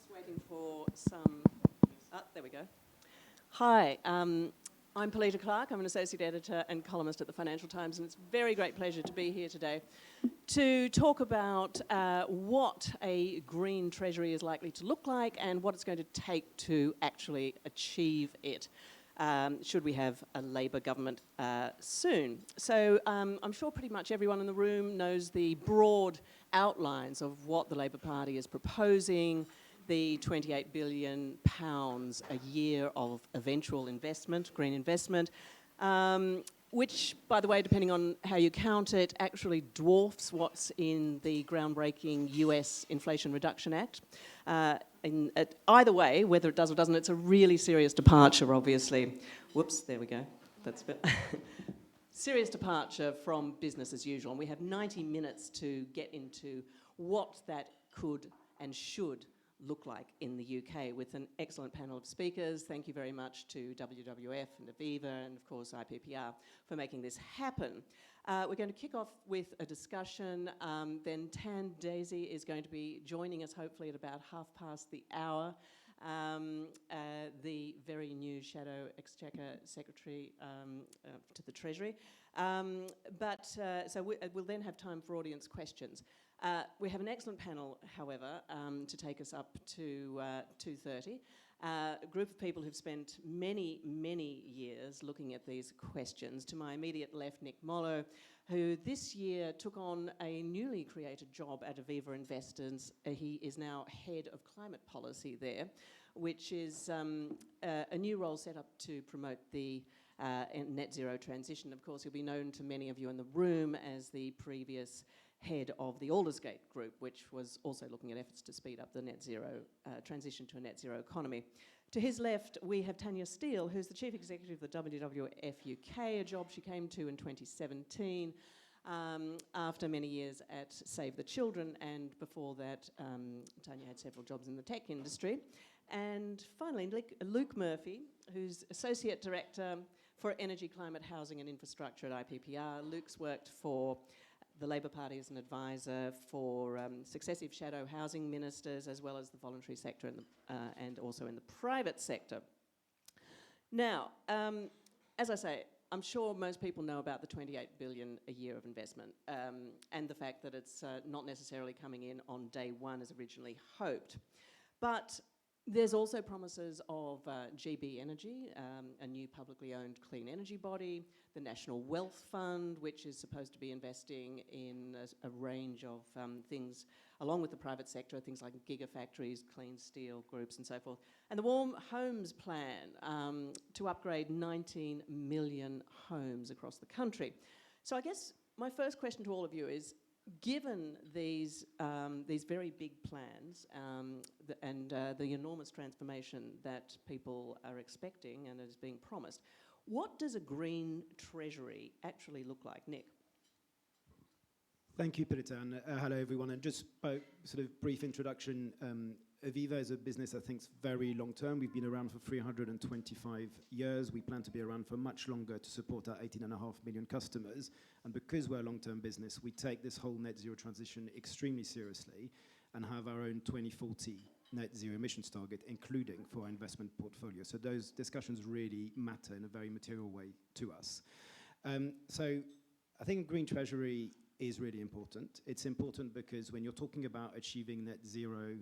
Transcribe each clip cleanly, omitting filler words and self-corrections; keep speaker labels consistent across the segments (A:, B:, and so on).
A: Just waiting for some... there we go. Hi, I'm Polita Clark. I'm an associate editor and columnist at the Financial Times, and it's a very great pleasure to be here today to talk about what a green treasury is likely to look like and what it's going to take to actually achieve it. Should we have a Labor government soon. So I'm sure pretty much everyone in the room knows the broad outlines of what the Labor Party is proposing, the £28 billion a year of eventual investment, green investment, which, by the way, depending on how you count it, actually dwarfs what's in the groundbreaking US Inflation Reduction Act. Either way, whether it does or doesn't, it's a really serious departure, obviously. Whoops, there we go. That's a bit... Serious departure from business as usual. And we have 90 minutes to get into what that could and should look like in the UK with an excellent panel of speakers. Thank you very much to WWF and Aviva and, of course, IPPR for making this happen. We're going to kick off with a discussion. Then Tan Daisy is going to be joining us, hopefully, at about hour. The very new Shadow Exchequer Secretary to the Treasury. So we'll then have time for audience questions. We have an excellent panel, however, to take us up to 2:30. A group of people who've spent many, many years looking at these questions. To my immediate left, Nick Mollo, who this year took on a newly created job at Aviva Investors. He is now head of climate policy there, which is a new role set up to promote the net zero transition. Of course, he'll be known to many of you in the room as the previous head of the Aldersgate Group, which was also looking at efforts to speed up the net zero transition to a net zero economy. To his left, we have Tanya Steele, who's the chief executive of the WWF UK, a job she came to in 2017 after many years at Save the Children, and before that, Tanya had several jobs in the tech industry. And finally, Luke Murphy, who's associate director for energy, climate, housing and infrastructure at IPPR. Luke's worked for the Labor Party as an advisor for successive shadow housing ministers, as well as the voluntary sector and also in the private sector. Now, as I say, I'm sure most people know about the $28 billion a year of investment and the fact that it's not necessarily coming in on day one as originally hoped. But there's also promises of GB Energy, a new publicly owned clean energy body, the National Wealth Fund, which is supposed to be investing in a range of things, along with the private sector, things like gigafactories, clean steel groups and so forth, and the Warm Homes Plan to upgrade 19 million homes across the country. So I guess my first question to all of you is, given these very big plans and the enormous transformation that people are expecting and is being promised, what does a green treasury actually look like? Nick?
B: Thank you, Polita, and hello everyone. And just by sort of brief introduction, Aviva is a business I think is very long term. We've been around for 325 years. We plan to be around for much longer to support our 18.5 million customers. And because we're a long-term business, we take this whole net zero transition extremely seriously and have our own 2040 net zero emissions target, including for our investment portfolio. So those discussions really matter in a very material way to us. So I think green treasury is really important. It's important because when you're talking about achieving net zero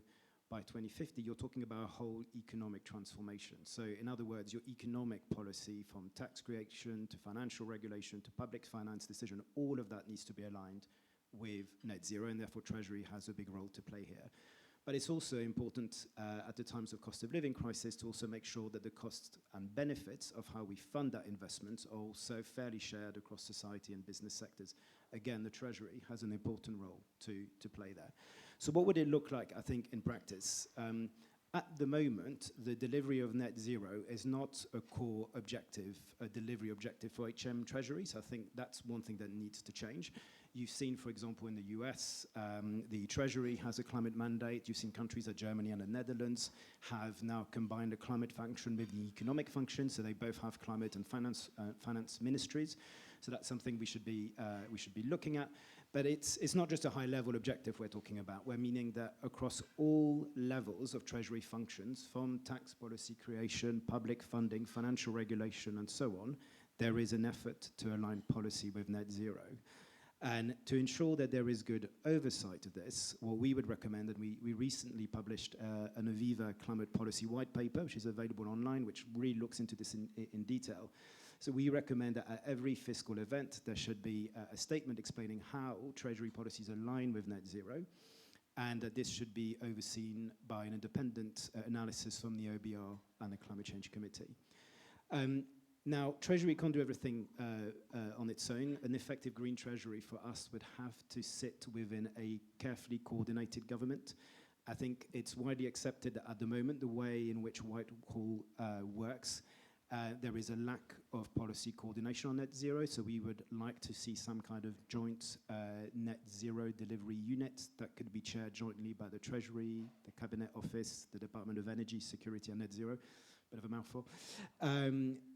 B: by 2050, you're talking about a whole economic transformation. So in other words, your economic policy, from tax creation to financial regulation to public finance decision, all of that needs to be aligned with net zero, and therefore Treasury has a big role to play here. But it's also important at the times of cost of living crisis to also make sure that the costs and benefits of how we fund that investment are also fairly shared across society and business sectors. Again, the Treasury has an important role to play there. So what would it look like, I think, in practice? At the moment, the delivery of net zero is not a core objective, a delivery objective for HM Treasuries. I think that's one thing that needs to change. You've seen, for example, in the US, the Treasury has a climate mandate. You've seen countries like Germany and the Netherlands have now combined the climate function with the economic function, so they both have climate and finance ministries. So that's something we should be looking at. But it's not just a high-level objective we're talking about. We're meaning that across all levels of Treasury functions, from tax policy creation, public funding, financial regulation, and so on, there is an effort to align policy with net zero. And to ensure that there is good oversight of this, what we would recommend, and we recently published an Aviva climate policy white paper, which is available online, which really looks into this in detail. So we recommend that at every fiscal event, there should be a statement explaining how Treasury policies align with net zero, and that this should be overseen by an independent analysis from the OBR and the Climate Change Committee. Now, Treasury can't do everything on its own. An effective green Treasury for us would have to sit within a carefully coordinated government. I think it's widely accepted that at the moment, the way in which Whitehall works, there is a lack of policy coordination on net zero, so we would like to see some kind of joint net zero delivery unit that could be chaired jointly by the Treasury, the Cabinet Office, the Department of Energy, Security and Net Zero, bit of a mouthful,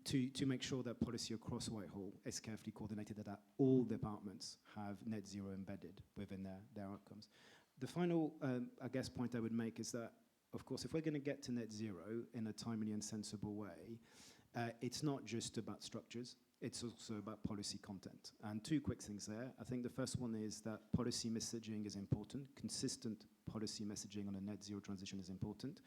B: to make sure that policy across Whitehall is carefully coordinated, that all departments have net zero embedded within their outcomes. The final, I guess, point I would make is that, of course, if we're going to get to net zero in a timely and sensible way, it's not just about structures, it's also about policy content. And two quick things there. I think the first one is that policy messaging is important. Consistent policy messaging on a net zero transition is important.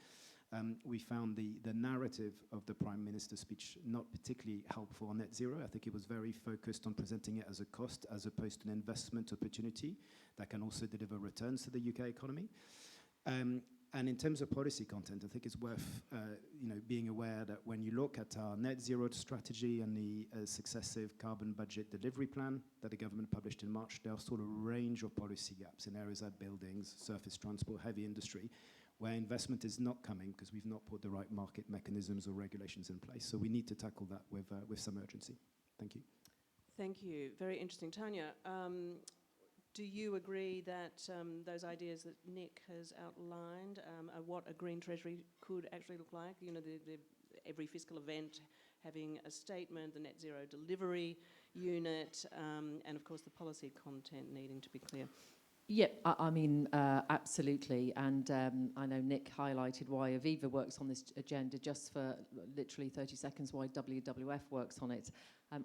B: We found the narrative of the Prime Minister's speech not particularly helpful on net zero. I think it was very focused on presenting it as a cost as opposed to an investment opportunity that can also deliver returns to the UK economy. And in terms of policy content, I think it's worth being aware that when you look at our net zero strategy and the successive carbon budget delivery plan that the government published in March, there are sort of a range of policy gaps in areas like buildings, surface transport, heavy industry, where investment is not coming because we've not put the right market mechanisms or regulations in place. So we need to tackle that with some urgency. Thank you.
A: Thank you. Very interesting. Tanya, do you agree that those ideas that Nick has outlined are what a green treasury could actually look like? You know, every fiscal event having a statement, the net zero delivery unit, and of course the policy content needing to be clear.
C: Yeah, I mean, absolutely. And I know Nick highlighted why Aviva works on this agenda. Just for literally 30 seconds, why WWF works on it.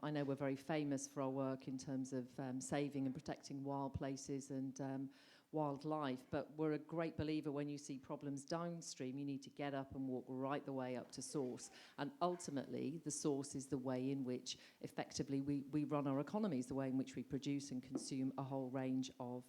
C: I know we're very famous for our work in terms of saving and protecting wild places and wildlife, but we're a great believer when you see problems downstream, you need to get up and walk right the way up to source. And ultimately, the source is the way in which effectively we run our economies, the way in which we produce and consume a whole range of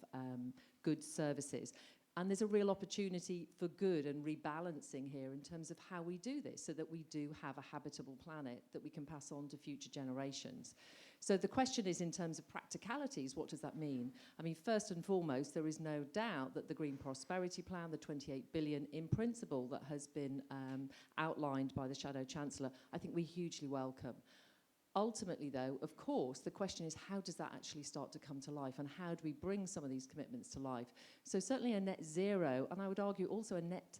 C: goods, services. And there's a real opportunity for good and rebalancing here in terms of how we do this so that we do have a habitable planet that we can pass on to future generations. So the question is, in terms of practicalities, what does that mean? I mean, first and foremost, there is no doubt that the Green Prosperity Plan, the 28 billion in principle that has been outlined by the Shadow Chancellor, I think we hugely welcome. Ultimately, though, of course, the question is, how does that actually start to come to life, and how do we bring some of these commitments to life? So certainly a net zero, and I would argue also a net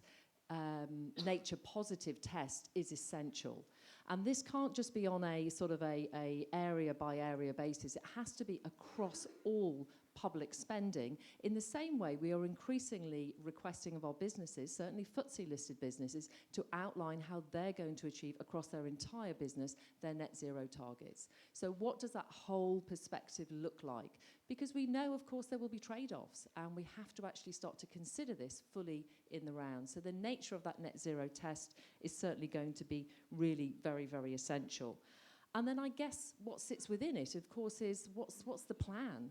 C: nature positive test is essential. And this can't just be on a sort of a area by area basis. It has to be across all public spending. In the same way, we are increasingly requesting of our businesses, certainly FTSE listed businesses, to outline how they're going to achieve across their entire business their net zero targets. So what does that whole perspective look like? Because we know, of course, there will be trade-offs, and we have to actually start to consider this fully in the round. So the nature of that net zero test is certainly going to be really very, very essential. And then I guess what sits within it, of course, is what's the plan?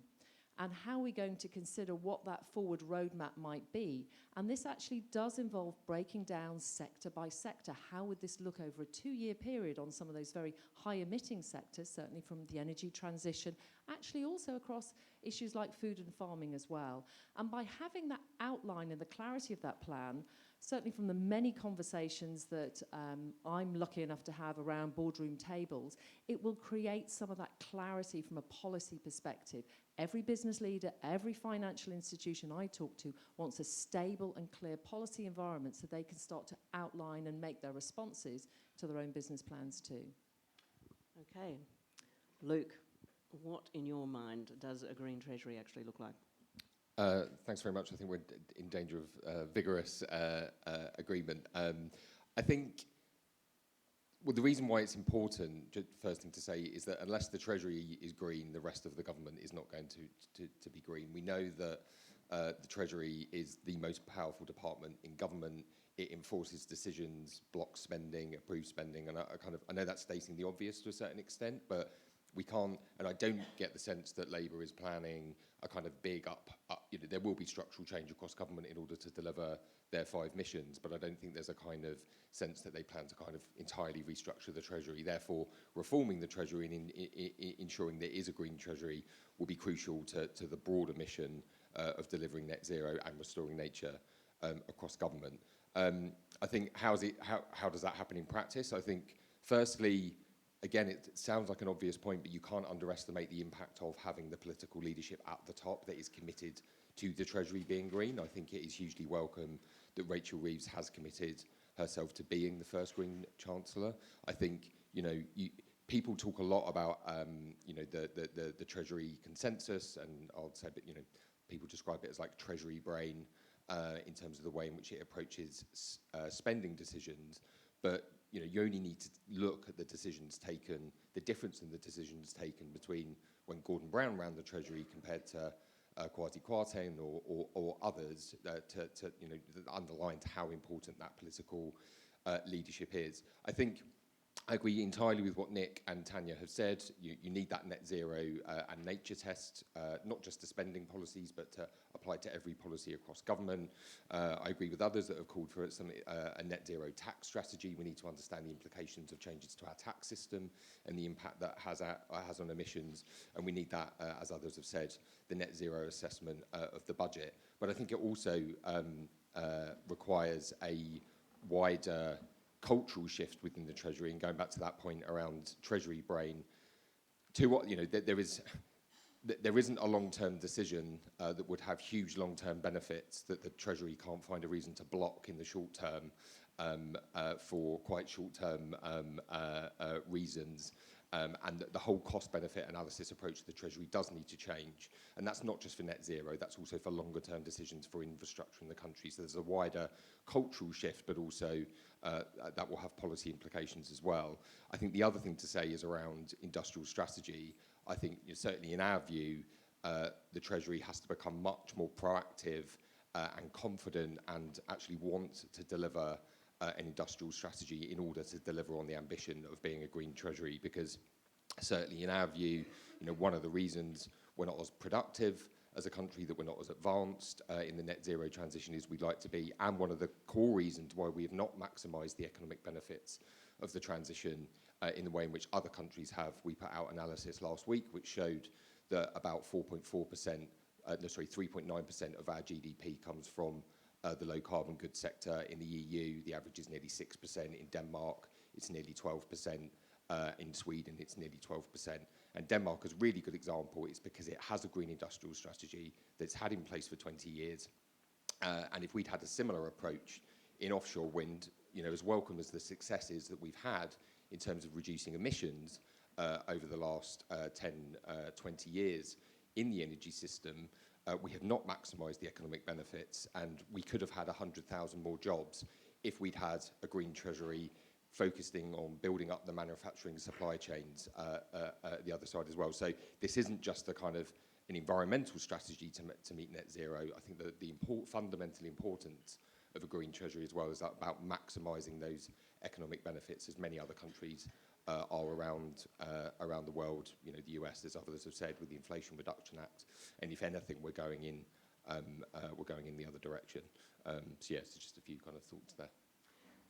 C: And how are we going to consider what that forward roadmap might be? And this actually does involve breaking down sector by sector. How would this look over a 2-year period on some of those very high-emitting sectors, certainly from the energy transition, actually also across issues like food and farming as well. And by having that outline and the clarity of that plan, certainly from the many conversations that I'm lucky enough to have around boardroom tables, it will create some of that clarity from a policy perspective. Every business leader, every financial institution I talk to wants a stable and clear policy environment so they can start to outline and make their responses to their own business plans too.
A: Okay. Luke. what, in your mind, does a green treasury actually look like?
D: Thanks very much. I think we're in danger of vigorous agreement. I think, well, the reason why it's important, first thing to say, is that unless the Treasury is green, the rest of the government is not going to be green. We know that the Treasury is the most powerful department in government. It enforces decisions, blocks spending, approves spending, and I know that's stating the obvious to a certain extent, but we can't, and I don't get the sense that Labour is planning a kind of big there will be structural change across government in order to deliver their 5 missions, but I don't think there's a kind of sense that they plan to kind of entirely restructure the Treasury. Therefore, reforming the Treasury and ensuring there is a green Treasury will be crucial to the broader mission of delivering net zero and restoring nature across government. I think how does that happen in practice? I think, firstly, again, it sounds like an obvious point, but you can't underestimate the impact of having the political leadership at the top that is committed to the Treasury being green. I think it is hugely welcome that Rachel Reeves has committed herself to being the first Green Chancellor. I think, people talk a lot about, the Treasury consensus, and I'll say, but, people describe it as like Treasury brain in terms of the way in which it approaches spending decisions. But you only need to look at the decisions taken, the difference in the decisions taken between when Gordon Brown ran the Treasury compared to Kwasi Kwarteng or others to underline how important that political leadership is. I agree entirely with what Nick and Tanya have said. You need that net zero and nature test, not just to spending policies, but to apply to every policy across government. I agree with others that have called for a net zero tax strategy. We need to understand the implications of changes to our tax system and the impact that has on emissions. And we need that, as others have said, the net zero assessment of the budget. But I think it also requires a wider cultural shift within the Treasury, and going back to that point around Treasury brain, to what there isn't a long-term decision that would have huge long-term benefits that the Treasury can't find a reason to block in the short term for quite short-term reasons. And the whole cost-benefit analysis approach to the Treasury does need to change. And that's not just for net zero, that's also for longer-term decisions for infrastructure in the country. So there's a wider cultural shift, but also that will have policy implications as well. I think the other thing to say is around industrial strategy. I think certainly in our view, the Treasury has to become much more proactive and confident and actually want to deliver an industrial strategy in order to deliver on the ambition of being a green Treasury, because certainly in our view, one of the reasons we're not as productive as a country, that we're not as advanced in the net zero transition as we'd like to be, and one of the core reasons why we have not maximised the economic benefits of the transition in the way in which other countries have. We put out analysis last week which showed that about 3.9% of our GDP comes from the low carbon goods sector. In the EU, the average is nearly 6%. In Denmark, it's nearly 12%. In Sweden, it's nearly 12%. And Denmark is a really good example. It's because it has a green industrial strategy that's had in place for 20 years. And if we'd had a similar approach in offshore wind, as welcome as the successes that we've had in terms of reducing emissions over the last 10, 20 years in the energy system, we have not maximised the economic benefits, and we could have had 100,000 more jobs if we'd had a green Treasury focusing on building up the manufacturing supply chains the other side as well. So this isn't just a kind of an environmental strategy to meet net zero. I think that the fundamental importance of a green Treasury as well is about maximising those economic benefits, as many other countries are around the world. The US, as others have said, with the Inflation Reduction Act, and if anything, we're going in the other direction. So yes, just a few kind of thoughts there.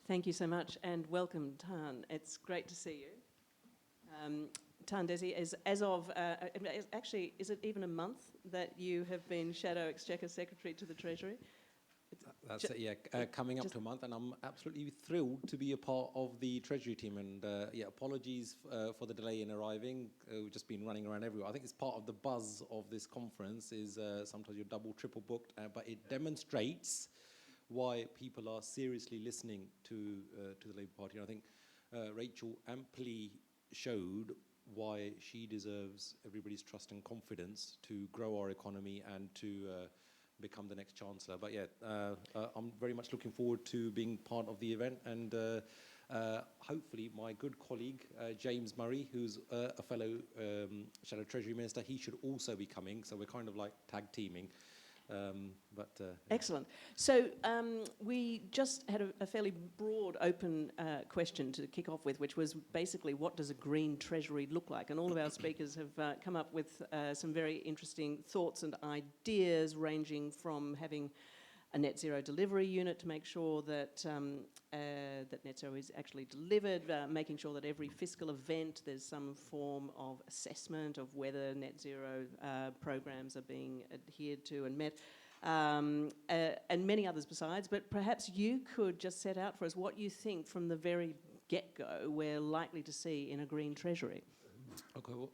A: Thank you so much, and welcome, Tan. It's great to see you. Tan Desi, as of actually, is it even a month that you have been Shadow Exchequer Secretary to the Treasury?
E: That's it, yeah. Coming up to a month, and I'm absolutely thrilled to be a part of the Treasury team. And apologies for the delay in arriving. We've just been running around everywhere. I think it's part of the buzz of this conference is sometimes you're double, triple booked, but it demonstrates why people are seriously listening to the Labour Party. And I think Rachel amply showed why she deserves everybody's trust and confidence to grow our economy and to become the next Chancellor. But yeah, I'm very much looking forward to being part of the event, and hopefully my good colleague, James Murray, who's a fellow Shadow Treasury Minister, he should also be coming, so we're kind of like tag teaming.
A: Excellent. So we just had a fairly broad, open question to kick off with, which was basically, what does a green treasury look like? And all of our speakers have come up with some very interesting thoughts and ideas, ranging from having a net zero delivery unit to make sure that that net zero is actually delivered, making sure that every fiscal event there's some form of assessment of whether net zero programs are being adhered to and met, and many others besides. But perhaps you could just set out for us what you think from the very get-go we're likely to see in a green treasury.
E: Okay, well,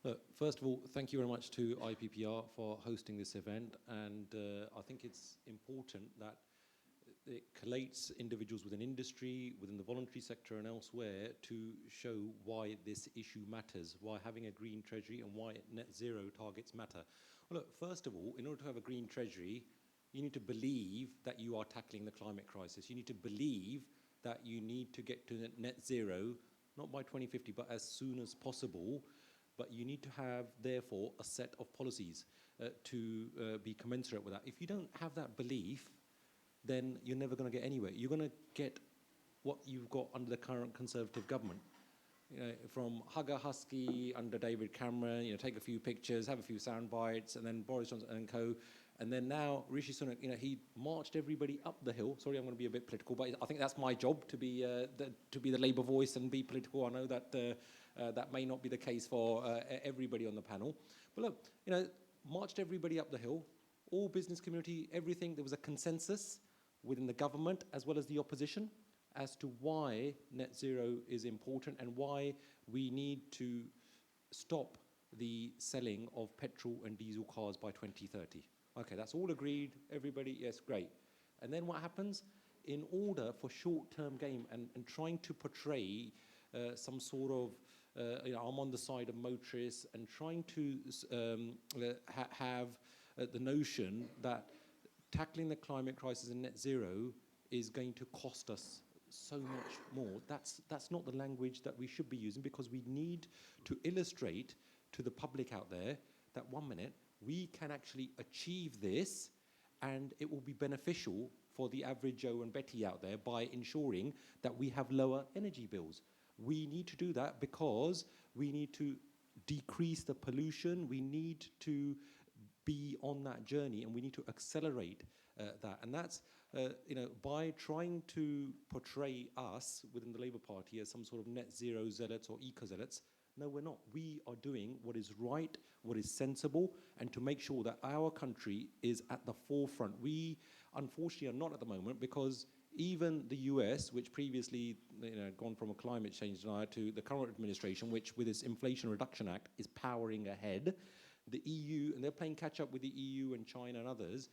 E: look, first of all, thank you very much to IPPR for hosting this event, and I think it's important that it collates individuals within industry, within the voluntary sector and elsewhere to show why this issue matters, why having a green treasury and why net zero targets matter. Well, look, first of all, in order to have a green treasury, you need to believe that you are tackling the climate crisis. You need to believe that you need to get to net zero, not by 2050, but as soon as possible. But you need to have, therefore, a set of policies to be commensurate with that. If you don't have that belief, then you're never going to get anywhere. You're going to get what you've got under the current Conservative government. You know, from Hugger Husky under David Cameron, you know, take a few pictures, have a few sound bites, and then Boris Johnson and co. And then now Rishi Sunak, you know, he marched everybody up the hill. Sorry, I'm going to be a bit political, but I think that's my job, to be the Labour voice and be political. I know that that may not be the case for everybody on the panel. But look, you know, marched everybody up the hill, all business community, everything. There was a consensus within the government as well as the opposition as to why net zero is important and why we need to stop the selling of petrol and diesel cars by 2030. Okay, that's all agreed. Everybody, yes, great. And then what happens? In order for short-term gain and trying to portray some sort of, you know, I'm on the side of motorists, and trying to have the notion that tackling the climate crisis and net zero is going to cost us so much more. That's not the language that we should be using, because we need to illustrate to the public out there that 1 minute, we can actually achieve this, and it will be beneficial for the average Joe and Betty out there by ensuring that we have lower energy bills. We need to do that because we need to decrease the pollution. We need to be on that journey, and we need to accelerate that. And that's, you know, by trying to portray us within the Labour Party as some sort of net zero zealots or eco-zealots. No, we're not. We are doing what is right, what is sensible, and to make sure that our country is at the forefront. We, unfortunately, are not at the moment, because even the US, which previously, you know, gone from a climate change denier to the current administration, which with its Inflation Reduction Act is powering ahead, the EU, and they're playing catch up with the EU and China and others.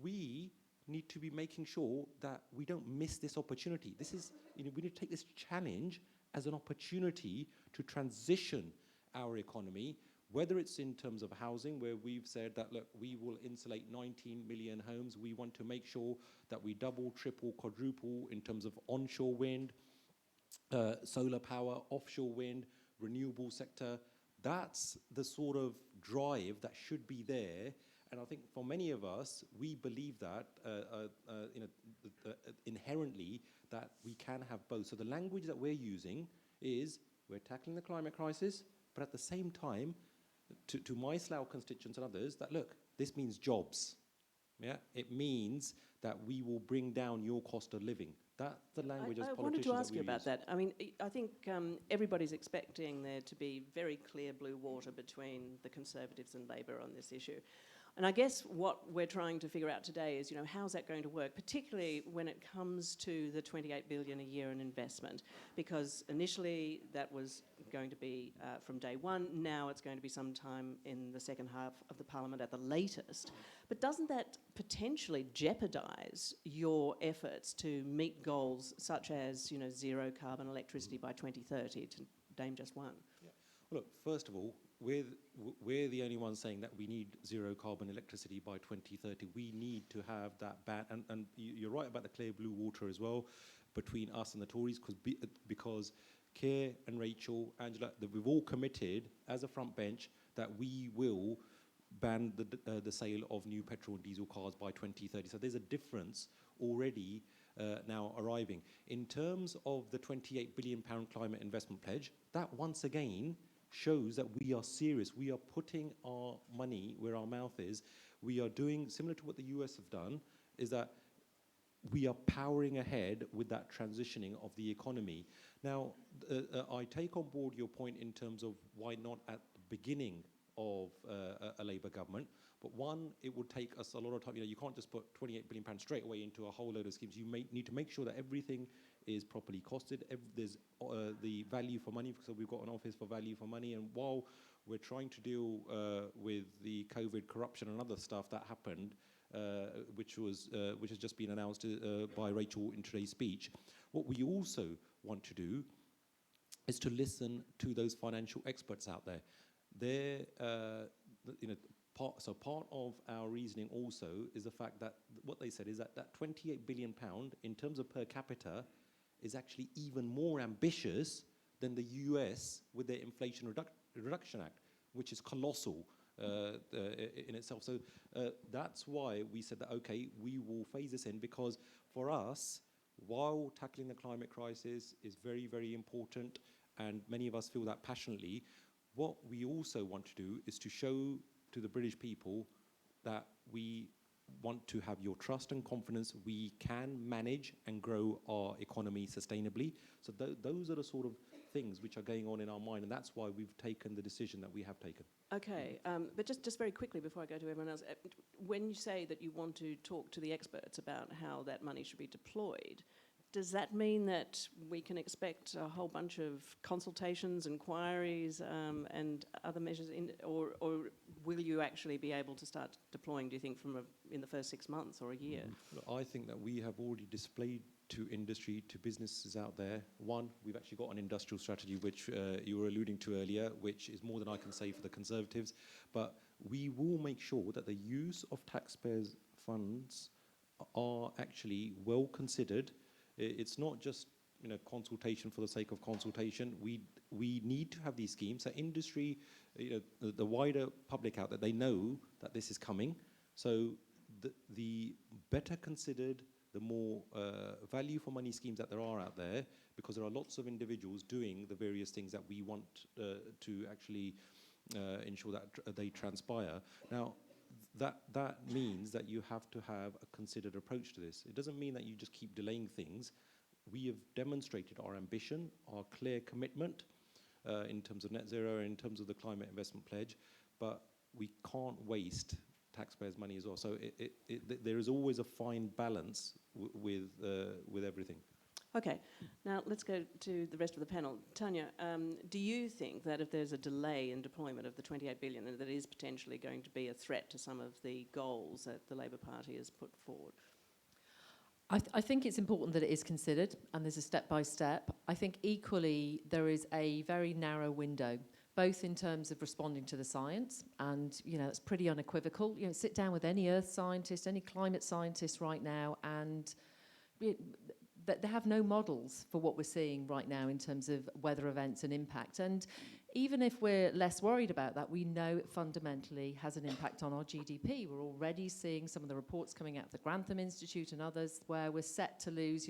E: We need to be making sure that we don't miss this opportunity. This is, you know, we need to take this challenge as an opportunity to transition our economy, whether it's in terms of housing, where we've said that, look, we will insulate 19 million homes. We want to make sure that we double, triple, quadruple in terms of onshore wind, solar power, offshore wind, renewable sector. That's the sort of drive that should be there. And I think for many of us, we believe that, you know, inherently, that we can have both. So the language that we're using is, we're tackling the climate crisis, but at the same time, to my Slough constituents and others, that look, this means jobs. Yeah, it means that we will bring down your cost of living. That's the language as politicians. I
A: wanted to ask you about that. I mean, I think everybody's expecting there to be very clear blue water between the Conservatives and Labor on this issue. And I guess what we're trying to figure out today is, you know, how's that going to work, particularly when it comes to the 28 billion a year in investment, because initially that was going to be from day one. Now it's going to be sometime in the second half of the Parliament at the latest. But doesn't that potentially jeopardise your efforts to meet goals such as, you know, zero carbon electricity by 2030, to name just one?
E: Yeah. Look, first of all, we're the only ones saying that we need zero carbon electricity by 2030. We need to have that ban, and you're right about the clear blue water as well between us and the Tories, because Keir and Rachel, Angela, that we've all committed as a front bench that we will ban the sale of new petrol and diesel cars by 2030. So there's a difference already now arriving. In terms of the £28 billion climate investment pledge, that once again shows that we are serious. We are putting our money where our mouth is. We are doing, similar to what the US have done, is that we are powering ahead with that transitioning of the economy. Now, I take on board your point in terms of why not at the beginning of a Labour government. But one, it would take us a lot of time. You can't just put £28 billion straight away into a whole load of schemes. You need to make sure that everything is properly costed. There's the value for money, so we've got an office for value for money. And while we're trying to deal with the COVID corruption and other stuff that happened, which has just been announced by Rachel in today's speech, what we also want to do is to listen to those financial experts out there. Part of our reasoning also is the fact that what they said is that £28 billion in terms of per capita is actually even more ambitious than the US with their Inflation Reduction Act, which is colossal in itself. So that's why we said that, okay, we will phase this in, because for us, while tackling the climate crisis is very, very important, and many of us feel that passionately, what we also want to do is to show to the British people that we want to have your trust and confidence. We can manage and grow our economy sustainably. So those are the sort of things which are going on in our mind, and that's why we've taken the decision that we have taken.
A: Okay, but just very quickly before I go to everyone else, when you say that you want to talk to the experts about how that money should be deployed, does that mean that we can expect a whole bunch of consultations, inquiries, and other measures, or will you actually be able to start deploying, do you think, in the first 6 months or a year?
E: I think that we have already displayed to industry, to businesses out there. One, we've actually got an industrial strategy, which you were alluding to earlier, which is more than I can say for the Conservatives. But we will make sure that the use of taxpayers' funds are actually well considered. It's not just consultation for the sake of consultation. We need to have these schemes. So industry, the wider public out there, they know that this is coming. So the better considered, the more value for money schemes that there are out there, because there are lots of individuals doing the various things that we want to actually ensure that they transpire. Now, that means that you have to have a considered approach to this. It doesn't mean that you just keep delaying things. We have demonstrated our ambition, our clear commitment in terms of net zero, in terms of the climate investment pledge, but we can't waste taxpayers' money as well. So there is always a fine balance with everything.
A: Okay, now let's go to the rest of the panel. Tanya, do you think that if there's a delay in deployment of the 28 billion, that is potentially going to be a threat to some of the goals that the Labor Party has put forward?
C: I think it's important that it is considered, and there's a step-by-step. I think equally there is a very narrow window, both in terms of responding to the science, and it's pretty unequivocal. Sit down with any earth scientist, any climate scientist right now, and they have no models for what we're seeing right now in terms of weather events and impact. And even if we're less worried about that, we know it fundamentally has an impact on our GDP. We're already seeing some of the reports coming out of the Grantham Institute and others where we're set to lose,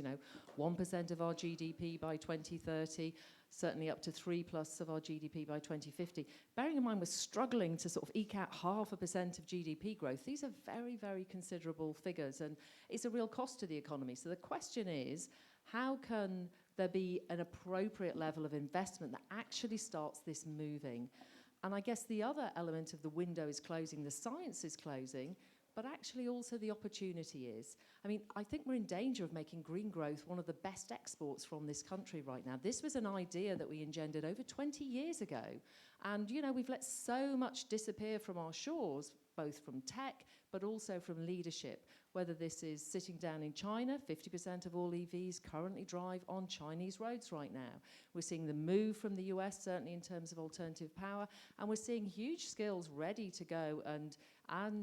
C: 1% of our GDP by 2030, certainly up to 3+ of our GDP by 2050. Bearing in mind we're struggling to sort of eke out 0.5% of GDP growth, these are very, very considerable figures, and it's a real cost to the economy. So the question is, how can there be an appropriate level of investment that actually starts this moving? And I guess the other element of the window is closing, the science is closing, but actually also the opportunity is. I think we're in danger of making green growth one of the best exports from this country right now. This was an idea that we engendered over 20 years ago. And, we've let so much disappear from our shores, both from tech, but also from leadership. whether this is sitting down in China. 50% of all EVs currently drive on Chinese roads right now. We're seeing the move from the US, certainly in terms of alternative power, and we're seeing huge skills ready to go and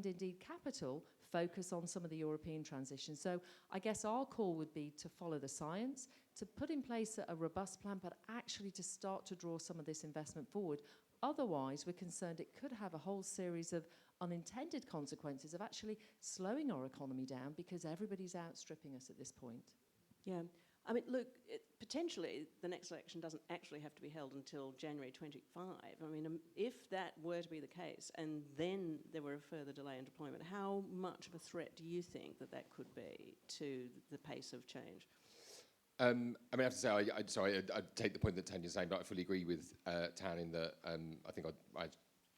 C: indeed capital focus on some of the European transitions. So I guess our call would be to follow the science, to put in place a robust plan, but actually to start to draw some of this investment forward. Otherwise, we're concerned it could have a whole series of unintended consequences of actually slowing our economy down because everybody's outstripping us at this point.
A: Yeah. I mean, look, potentially the next election doesn't actually have to be held until January 25. I mean, if that were to be the case and then there were a further delay in deployment, how much of a threat do you think that that could be to the pace of change?
D: I mean, I have to say, I take the point that Tanya's saying, but I fully agree with Tan in that I think I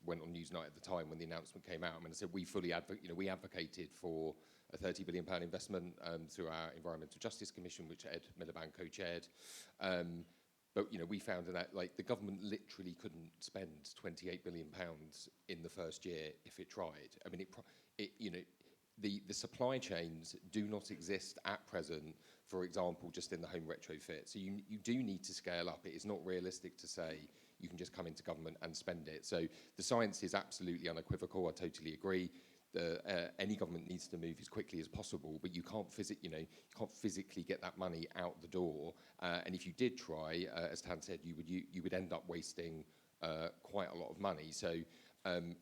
D: went on Newsnight at the time when the announcement came out. I mean, I said we fully we advocated for a £30 billion investment through our Environmental Justice Commission, which Ed Miliband co-chaired. But we found that the government literally couldn't spend £28 billion in the first year if it tried. I mean, the supply chains do not exist at present, for example, just in the home retrofit. So you do need to scale up. It is not realistic to say you can just come into government and spend it. So the science is absolutely unequivocal. I totally agree. Any government needs to move as quickly as possible, but you can't physically get that money out the door. And if you did try, as Tan said, you would end up wasting quite a lot of money. So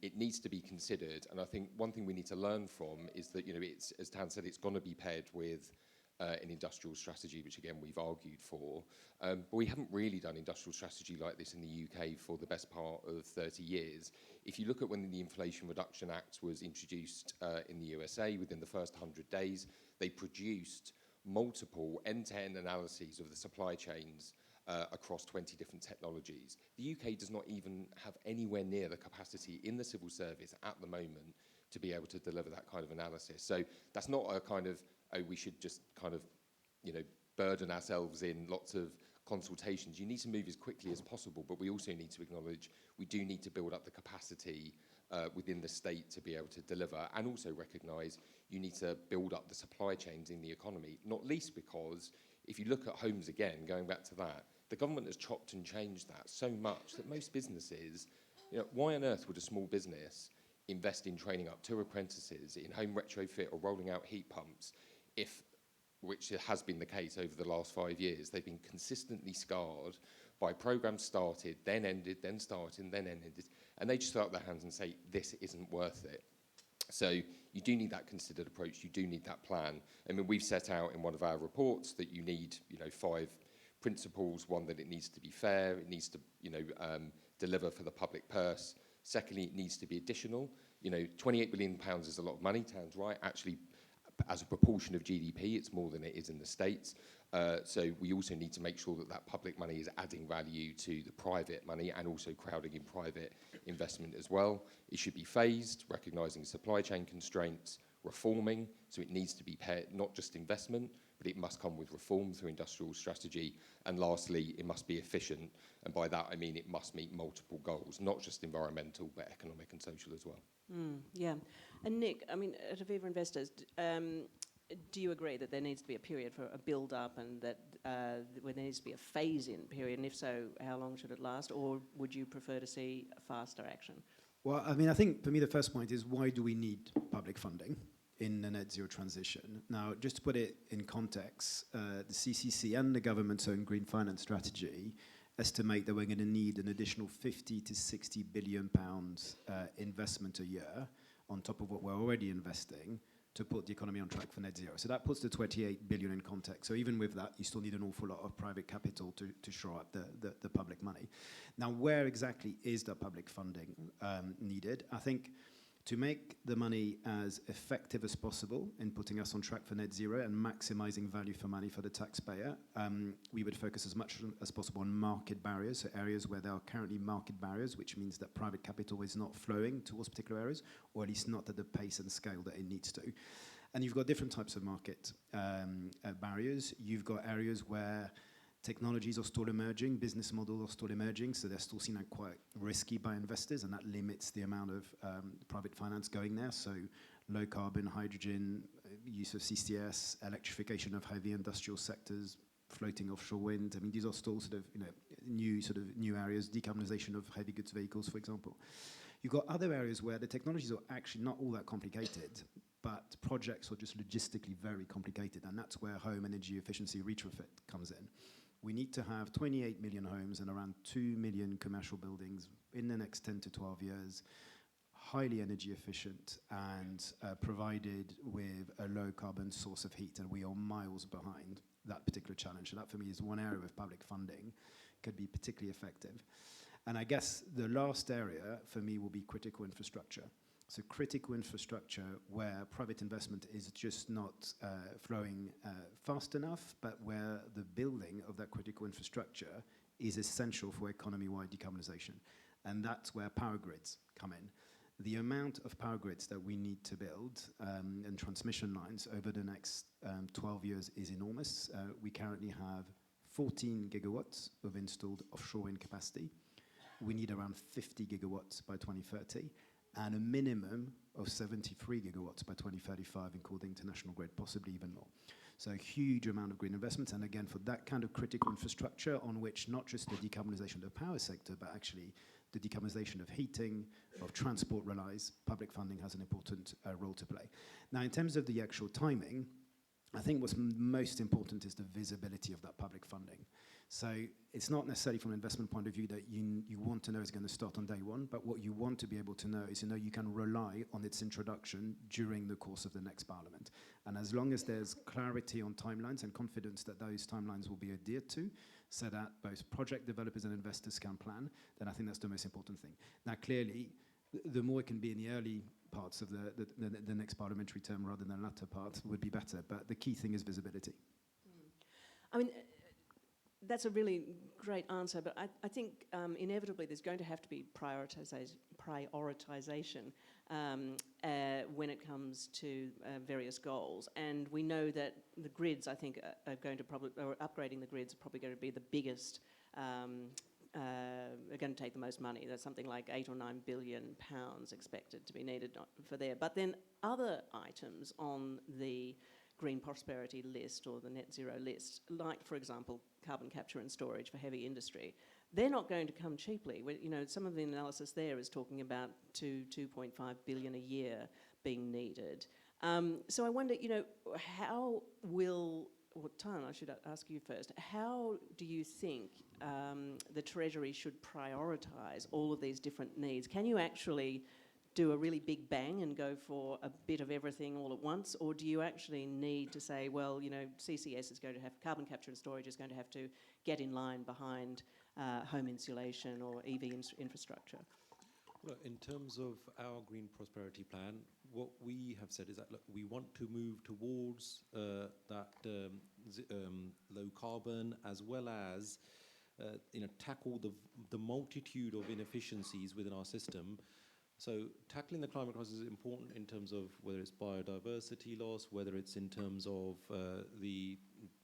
D: it needs to be considered. And I think one thing we need to learn from is that it's, as Tan said, it's going to be paired with an industrial strategy, which again we've argued for. But we haven't really done industrial strategy like this in the UK for the best part of 30 years. If you look at when the Inflation Reduction Act was introduced in the USA, within the first 100 days, they produced multiple end-to-end analyses of the supply chains across 20 different technologies. The UK does not even have anywhere near the capacity in the civil service at the moment to be able to deliver that kind of analysis. So that's not a kind of, we should just kind of, burden ourselves in lots of consultations. You need to move as quickly as possible, but we also need to acknowledge we do need to build up the capacity within the state to be able to deliver, and also recognise you need to build up the supply chains in the economy, not least because if you look at homes again, going back to that, the government has chopped and changed that so much that most businesses, why on earth would a small business invest in training up 2 apprentices in home retrofit or rolling out heat pumps which has been the case over the last 5 years? They've been consistently scarred by programs started, then ended, then started, then ended, and they just throw up their hands and say, this isn't worth it. So you do need that considered approach, you do need that plan. I mean, we've set out in one of our reports that you need, 5 principles. One, that it needs to be fair, it needs to, deliver for the public purse. Secondly, it needs to be additional. £28 billion is a lot of money, Tan's right. Actually, as a proportion of GDP, it's more than it is in the States. So we also need to make sure that that public money is adding value to the private money and also crowding in private investment as well. It should be phased, recognising supply chain constraints, reforming, so it needs to be paired, not just investment, but it must come with reform through industrial strategy. And lastly, it must be efficient. And by that, I mean it must meet multiple goals, not just environmental, but economic and social as well.
A: Yeah. And Nick, I mean, at Aviva Investors, do you agree that there needs to be a period for a build-up and that there needs to be a phase-in period? And if so, how long should it last? Or would you prefer to see a faster action?
B: Well, I mean, I think for me the first point is, why do we need public funding in the net zero transition? Now, just to put it in context, the CCC and the government's own green finance strategy estimate that we're going to need an additional 50 to 60 billion pounds investment a year on top of what we're already investing to put the economy on track for net zero. So that puts the 28 billion in context. So even with that, you still need an awful lot of private capital to shore up the public money. Now, where exactly is the public funding needed? I think to make the money as effective as possible in putting us on track for net zero and maximizing value for money for the taxpayer, we would focus as much as possible on market barriers, so areas where there are currently market barriers, which means that private capital is not flowing towards particular areas, or at least not at the pace and scale that it needs to. And you've got different types of market barriers. You've got areas where technologies are still emerging, business models are still emerging, so they're still seen as quite risky by investors, and that limits the amount of private finance going there. So low carbon, hydrogen, use of CCS, electrification of heavy industrial sectors, floating offshore wind. I mean, these are still sort of, new areas, decarbonisation of heavy goods vehicles, for example. You've got other areas where the technologies are actually not all that complicated, but projects are just logistically very complicated, and that's where home energy efficiency retrofit comes in. We need to have 28 million homes and around 2 million commercial buildings in the next 10 to 12 years, highly energy efficient and provided with a low carbon source of heat, and we are miles behind that particular challenge. And that for me is one area of public funding could be particularly effective. And I guess the last area for me will be critical infrastructure. So critical infrastructure where private investment is just not flowing fast enough, but where the building of that critical infrastructure is essential for economy-wide decarbonisation. And that's where power grids come in. The amount of power grids that we need to build and transmission lines over the next 12 years is enormous. We currently have 14 gigawatts of installed offshore wind capacity. We need around 50 gigawatts by 2030 and a minimum of 73 gigawatts by 2035, including international grid, possibly even more. So a huge amount of green investments, and again, for that kind of critical infrastructure on which not just the decarbonisation of the power sector, but actually the decarbonisation of heating, of transport relies, public funding has an important role to play. Now, in terms of the actual timing, I think what's most important is the visibility of that public funding. So it's not necessarily from an investment point of view that you want to know it's going to start on day one, but what you want to be able to know is you can rely on its introduction during the course of the next parliament. And as long as there's clarity on timelines and confidence that those timelines will be adhered to, so that both project developers and investors can plan, then I think that's the most important thing. Now, clearly, the more it can be in the early parts of the next parliamentary term rather than the latter part would be better, but the key thing is visibility.
A: I mean, that's a really great answer, but I think inevitably there's going to have to be prioritisation when it comes to various goals. And we know that the grids, I think, are going to or upgrading the grids are probably going to be the biggest, are going to take the most money. There's something like £8 or £9 billion expected to be needed for there. But then other items on the green prosperity list or the net zero list, like, for example, carbon capture and storage for heavy industry, they're not going to come cheaply. Some of the analysis there is talking about 2.5 billion a year being needed. So I wonder, how will, or Tan, I should ask you first, how do you think the Treasury should prioritise all of these different needs? Can you actually do a really big bang and go for a bit of everything all at once, or do you actually need to say, well, CCS is going to have, carbon capture and storage is going to have to get in line behind home insulation or EV infrastructure?
E: Look, in terms of our Green Prosperity Plan, what we have said is that, look, we want to move towards low carbon, as well as tackle the multitude of inefficiencies within our system. So tackling the climate crisis is important in terms of whether it's biodiversity loss, whether it's in terms of the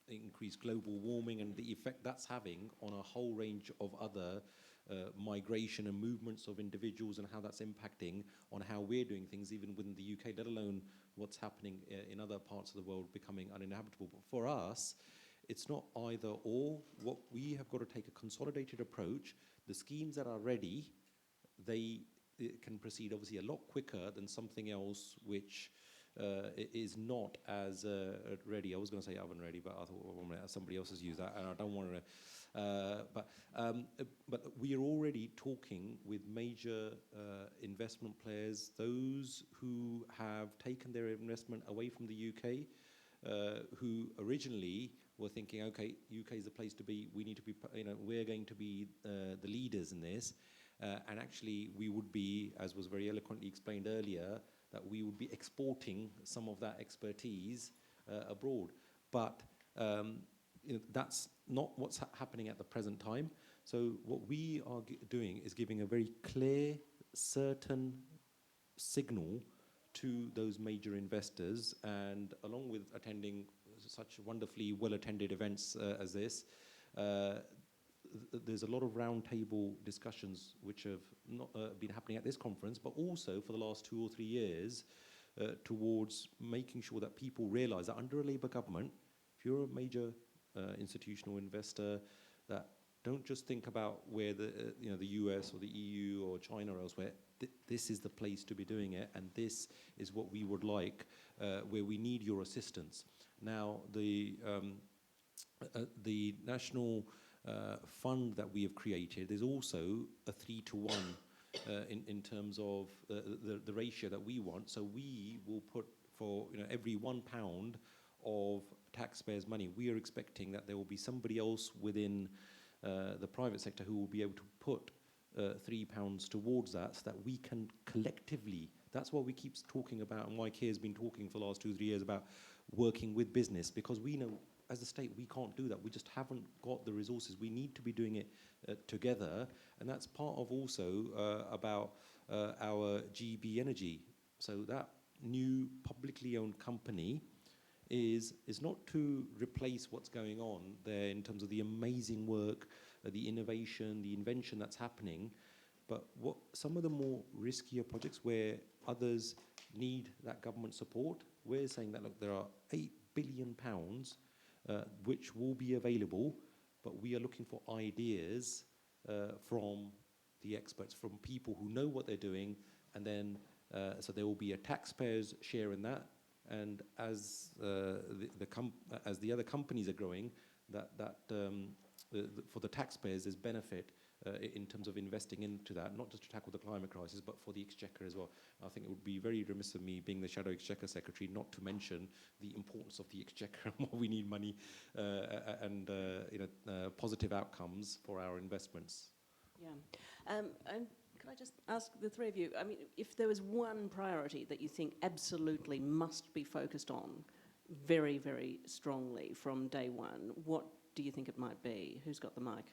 E: increased global warming and the effect that's having on a whole range of other migration and movements of individuals, and how that's impacting on how we're doing things even within the UK, let alone what's happening in other parts of the world becoming uninhabitable. But for us, it's not either or. What we have got to take a consolidated approach. The schemes that are ready, it can proceed obviously a lot quicker than something else which is not as ready. I was going to say oven ready, but I thought, well, somebody else has used that, and I don't want to. But we are already talking with major investment players, those who have taken their investment away from the UK, who originally were thinking, okay, UK is the place to be. We need to be, we're going to be the leaders in this. And actually, we would be, as was very eloquently explained earlier, that we would be exporting some of that expertise abroad. But that's not what's happening at the present time. So what we are doing is giving a very clear, certain signal to those major investors, and along with attending such wonderfully well-attended events as this, there's a lot of roundtable discussions which have not been happening at this conference, but also for the last 2 or 3 years towards making sure that people realise that under a Labour government, if you're a major institutional investor, that don't just think about where the US or the EU or China or elsewhere. This is the place to be doing it, and this is what we would like, where we need your assistance. Now, the national fund that we have created is also a 3-to-1 in terms of the ratio that we want. So we will put for every £1 of taxpayers' money, we are expecting that there will be somebody else within the private sector who will be able to put £3 towards that, so that we can collectively, that's what we keep talking about, and why Keir has been talking for the last 2-3 years about working with business, because we know as a state we can't do that. We just haven't got the resources. We need to be doing it together, and that's part of also about our GB Energy. So that new publicly owned company is not to replace what's going on there in terms of the amazing work, the innovation, the invention that's happening, but what some of the more riskier projects where others need that government support, we're saying that, look, there are £8 billion which will be available, but we are looking for ideas from the experts, from people who know what they're doing, and then so there will be a taxpayer's share in that. And as as the other companies are growing, for the taxpayers there's benefit in terms of investing into that, not just to tackle the climate crisis, but for the Exchequer as well. I think it would be very remiss of me, being the Shadow Exchequer Secretary, not to mention the importance of the Exchequer and why we need money and positive outcomes for our investments.
A: Yeah. And can I just ask the three of you, I mean, if there was one priority that you think absolutely must be focused on very, very strongly from day one, what do you think it might be? Who's got the mic?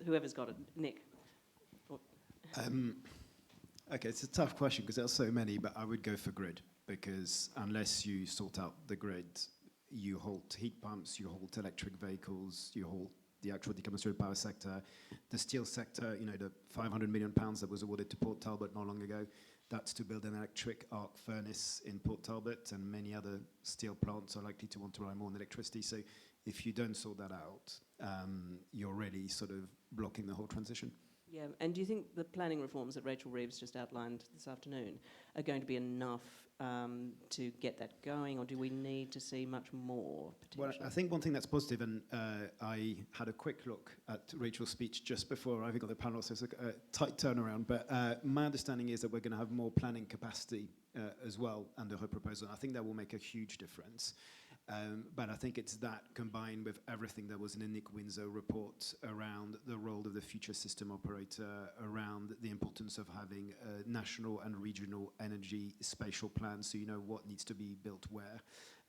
A: Whoever's got it. Nick.
B: Okay, it's a tough question because there are so many, but I would go for grid, because unless you sort out the grid, you halt heat pumps, you halt electric vehicles, you halt the actual demonstrated power sector, the steel sector, the £500 million that was awarded to Port Talbot not long ago, that's to build an electric arc furnace in Port Talbot, and many other steel plants are likely to want to rely more on electricity. So if you don't sort that out, you're really sort of blocking the whole transition.
A: Yeah, and do you think the planning reforms that Rachel Reeves just outlined this afternoon are going to be enough to get that going, or do we need to see much more potentially?
B: Well, I think one thing that's positive, and I had a quick look at Rachel's speech just before arriving on the panel, so it's a tight turnaround, but my understanding is that we're going to have more planning capacity as well under her proposal. I think that will make a huge difference. But I think it's that combined with everything that was in the Nick Windsor report around the role of the future system operator, around the importance of having a national and regional energy spatial plans, so you know what needs to be built where,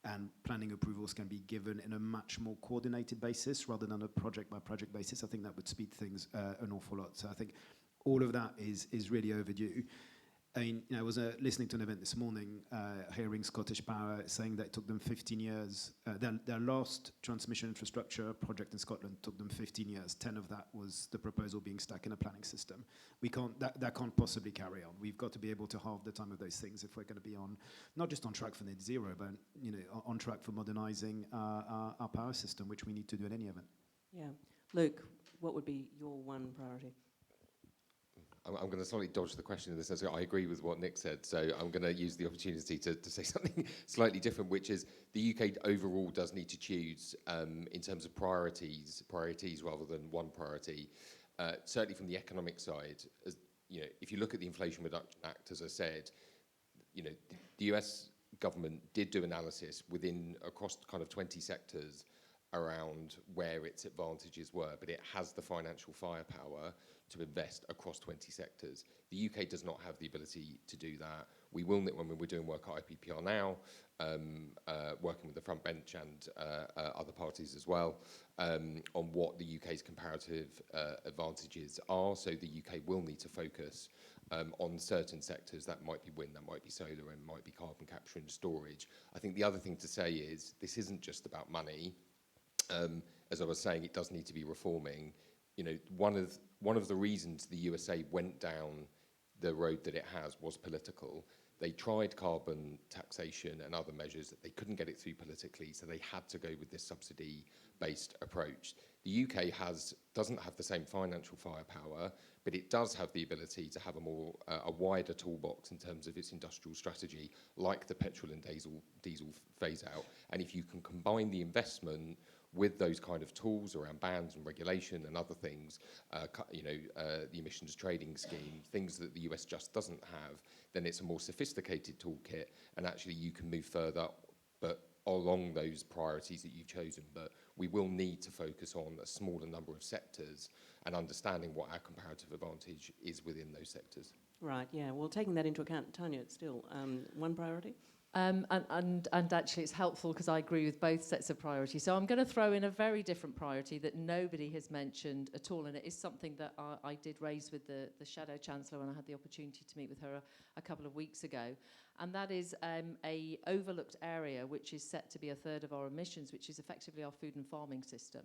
B: and planning approvals can be given in a much more coordinated basis rather than a project by project basis. I think that would speed things an awful lot. So I think all of that is really overdue. I mean, I was listening to an event this morning, hearing Scottish Power saying that it took them 15 years. Their last transmission infrastructure project in Scotland took them 15 years. 10 of that was the proposal being stuck in a planning system. We can't. That can't possibly carry on. We've got to be able to halve the time of those things if we're going to be on, not just on track for net zero, but on track for modernising our power system, which we need to do in any event.
A: Yeah, Luke, what would be your one priority?
D: I'm going to slightly dodge the question in the sense that I agree with what Nick said, so I'm going to use the opportunity to say something slightly different, which is the UK overall does need to choose in terms of priorities rather than one priority. Certainly from the economic side, as if you look at the Inflation Reduction Act, as I said, the US government did do analysis across kind of 20 sectors around where its advantages were, but it has the financial firepower to invest across 20 sectors. The UK does not have the ability to do that. We will, when we're doing work at IPPR now, working with the front bench and other parties as well, on what the UK's comparative advantages are. So the UK will need to focus on certain sectors. That might be wind, that might be solar, and might be carbon capture and storage. I think the other thing to say is this isn't just about money. As I was saying, it does need to be reforming. One of the reasons the USA went down the road that it has was political. They tried carbon taxation and other measures that they couldn't get it through politically, so they had to go with this subsidy-based approach. The UK doesn't have the same financial firepower, but it does have the ability to have a wider toolbox in terms of its industrial strategy, like the petrol and diesel phase out. And if you can combine the investment with those kind of tools around bans and regulation and other things, the emissions trading scheme, things that the US just doesn't have, then it's a more sophisticated toolkit, and actually you can move further, but along those priorities that you've chosen. But we will need to focus on a smaller number of sectors and understanding what our comparative advantage is within those sectors.
A: Right, yeah. Well, taking that into account, Tanya, it's still one priority?
C: And actually it's helpful because I agree with both sets of priorities. So I'm going to throw in a very different priority that nobody has mentioned at all, and it is something that I did raise with the Shadow Chancellor when I had the opportunity to meet with her a couple of weeks ago. And that is a overlooked area which is set to be a third of our emissions, which is effectively our food and farming system.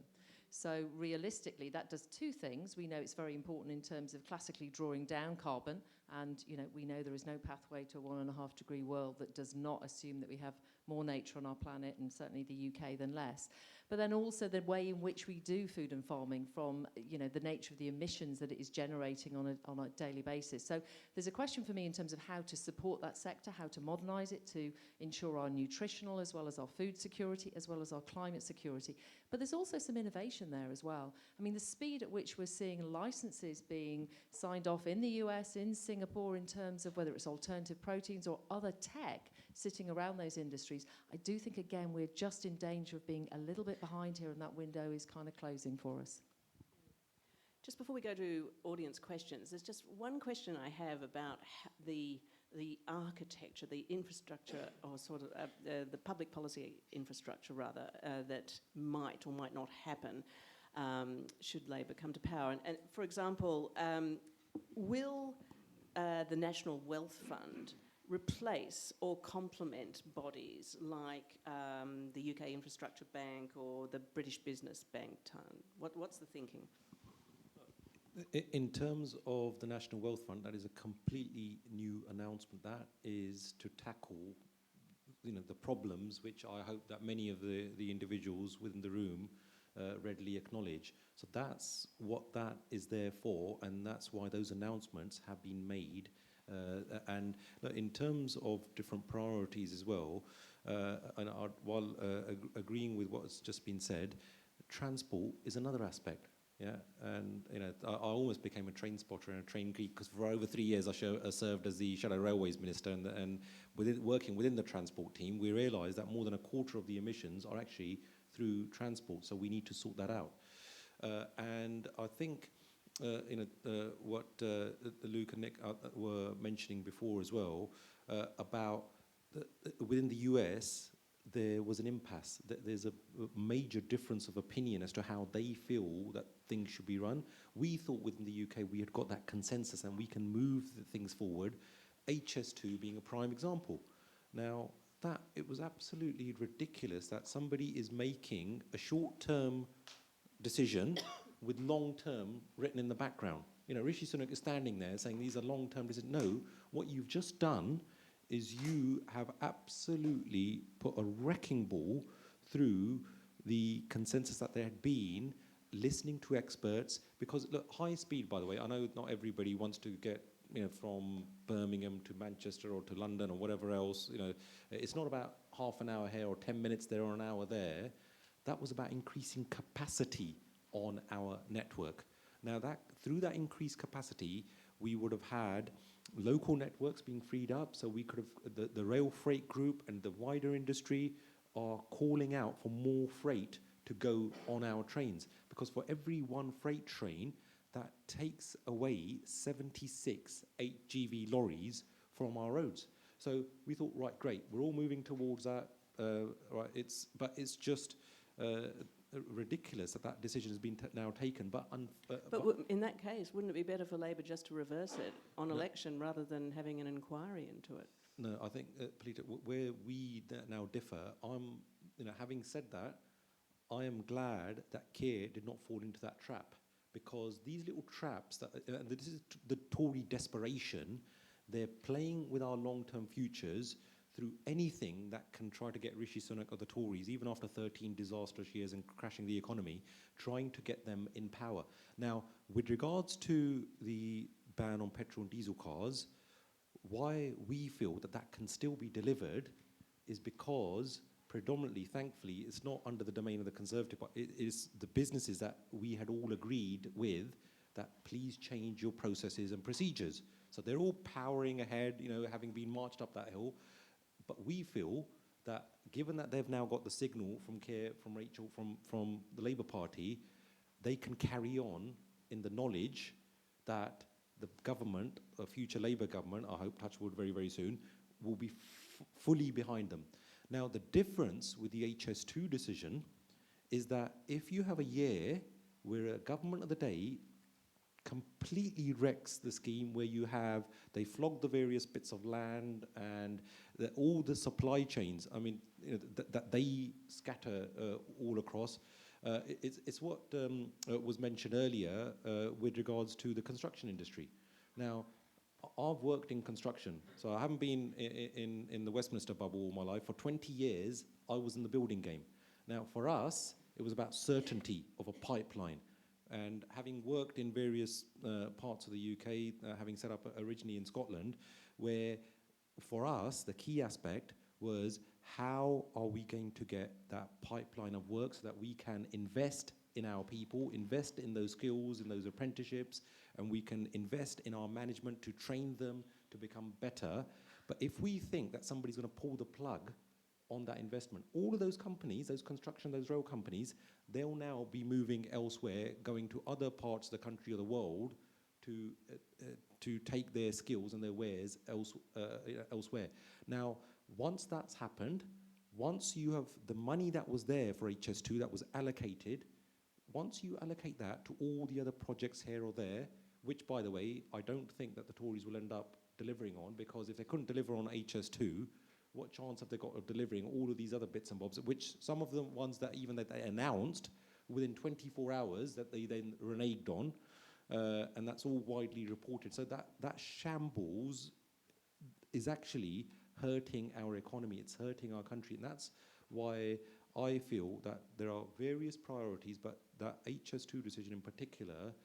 C: So realistically, that does two things. We know it's very important in terms of classically drawing down carbon, and we know there is no pathway to a 1.5 degree world that does not assume that we have more nature on our planet, and certainly the UK, than less. But then also the way in which we do food and farming, from the nature of the emissions that it is generating on a daily basis. So there's a question for me in terms of how to support that sector, how to modernise it to ensure our nutritional as well as our food security as well as our climate security. But there's also some innovation there as well. I mean, the speed at which we're seeing licenses being signed off in the US, in Singapore, in terms of whether it's alternative proteins or other tech sitting around those industries, I do think, again, we're just in danger of being a little bit behind here, and that window is kind of closing for us.
A: Just before we go to audience questions, there's just one question I have about the architecture, the infrastructure, or sort of the public policy infrastructure, rather, that might or might not happen should Labor come to power. And for example, will the National Wealth Fund replace or complement bodies like the UK Infrastructure Bank or the British Business Bank? What's the thinking?
E: In terms of the National Wealth Fund, that is a completely new announcement. That is to tackle the problems which I hope that many of the individuals within the room readily acknowledge. So that's what that is there for, and that's why those announcements have been made. And in terms of different priorities as well, and while agreeing with what's just been said, transport is another aspect. Yeah, and I almost became a train spotter and a train geek, because for over 3 years I served as the Shadow Railways Minister, and working within the transport team, we realised that more than a quarter of the emissions are actually through transport. So we need to sort that out. And I think what Luke and Nick were mentioning before as well, about within the US, there was an impasse. There's a major difference of opinion as to how they feel that things should be run. We thought within the UK we had got that consensus and we can move the things forward, HS2 being a prime example. Now, it was absolutely ridiculous that somebody is making a short-term decision with long-term written in the background. Rishi Sunak is standing there saying these are long-term decisions. No, what you've just done is you have absolutely put a wrecking ball through the consensus that there had been, listening to experts. Because look, high speed, by the way, I know not everybody wants to get from Birmingham to Manchester or to London or whatever else. It's not about half an hour here or 10 minutes there or an hour there. That was about increasing capacity on our network. Now, through that increased capacity, we would have had local networks being freed up, so we could have, the rail freight group and the wider industry are calling out for more freight to go on our trains, because for every one freight train, that takes away 76 8GV lorries from our roads. So we thought, right, great, we're all moving towards that. Right, but it's just ridiculous that decision has been now taken. But
A: in that case, wouldn't it be better for Labor just to reverse it on election rather than having an inquiry into it?
E: No, I think, Polita, where we now differ, having said that, I am glad that Keir did not fall into that trap, because these little traps, and this is the Tory desperation, they're playing with our long-term futures through anything that can try to get Rishi Sunak or the Tories, even after 13 disastrous years and crashing the economy, trying to get them in power. Now, with regards to the ban on petrol and diesel cars, why we feel that that can still be delivered is because predominantly, thankfully, it's not under the domain of the Conservative Party. It is the businesses that we had all agreed with that please change your processes and procedures. So they're all powering ahead, you know, having been marched up that hill. But we feel that given that they've now got the signal from Keir, from Rachel, from the Labour Party, they can carry on in the knowledge that the government, a future Labour government, I hope, touch wood, very, very soon, will be fully behind them. Now, the difference with the HS2 decision is that if you have a year where a government of the day completely wrecks the scheme, where they flog the various bits of land and all the supply chains, I mean, you know, that they scatter all across. It's what was mentioned earlier with regards to the construction industry. Now, I've worked in construction, so I haven't been in the Westminster bubble all my life. For 20 years, I was in the building game. Now, for us, it was about certainty of a pipeline. And having worked in various parts of the UK, having set up originally in Scotland, where for us, the key aspect was how are we going to get that pipeline of work so that we can invest in our people, invest in those skills, in those apprenticeships, and we can invest in our management to train them to become better. But if we think that somebody's going to pull the plug on that investment, all of those companies, those construction, those rail companies, they'll now be moving elsewhere, going to other parts of the country or the world to take their skills and their wares elsewhere. Now, once that's happened, once you have the money that was there for HS2 that was allocated, once you allocate that to all the other projects here or there, which, by the way, I don't think that the Tories will end up delivering on, because if they couldn't deliver on HS2, what chance have they got of delivering all of these other bits and bobs, which some of the ones that even that they announced within 24 hours that they then reneged on, and that's all widely reported. So that shambles is actually hurting our economy, it's hurting our country, and that's why I feel that there are various priorities, but that HS2 decision in particular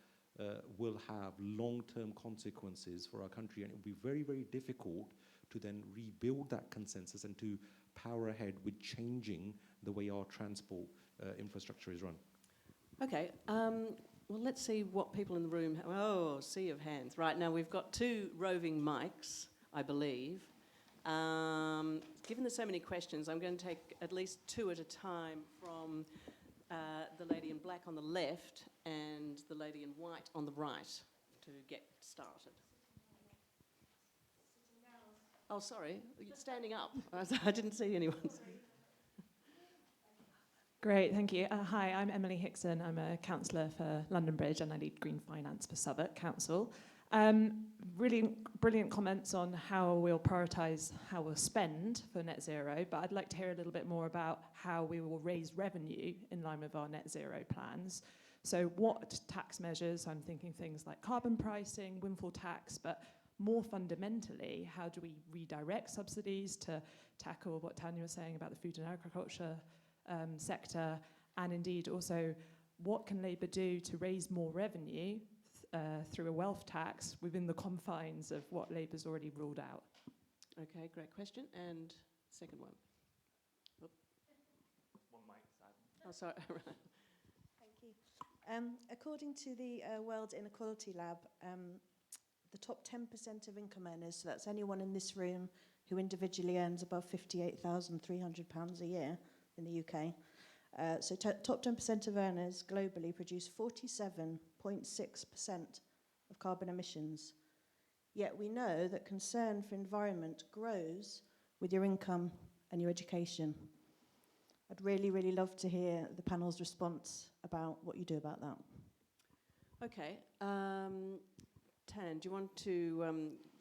E: will have long-term consequences for our country, and it will be very, very difficult to then rebuild that consensus and to power ahead with changing the way our transport infrastructure is run.
A: Okay, well, let's see what people in the room have. Oh, sea of hands. Right, now we've got 2 roving mics, I believe. Given there's so many questions, I'm going to take at least 2 at a time from the lady in black on the left and the lady in white on the right to get started. Oh, sorry, you're standing up. I didn't see anyone.
F: Great, thank you. Hi, I'm Emily Hickson. I'm a councillor for London Bridge and I lead Green Finance for Southwark Council. Really brilliant comments on how we'll prioritise how we'll spend for net zero, but I'd like to hear a little bit more about how we will raise revenue in line with our net zero plans. So what tax measures, I'm thinking things like carbon pricing, windfall tax, but more fundamentally, how do we redirect subsidies to tackle what Tanya was saying about the food and agriculture sector, and indeed also what can Labour do to raise more revenue through a wealth tax within the confines of what Labour's already ruled out?
A: Okay, great question. And second one. Oh.
G: One mic, Simon.
A: Oh, sorry.
H: Thank you. According to the World Inequality Lab, the top 10% of income earners, so that's anyone in this room who individually earns above £58,300 a year in the UK, so top 10% of earners globally produce 47.6% of carbon emissions. Yet we know that concern for environment grows with your income and your education. I'd really, really love to hear the panel's response about what you do about that.
A: Okay. Tan, do you want to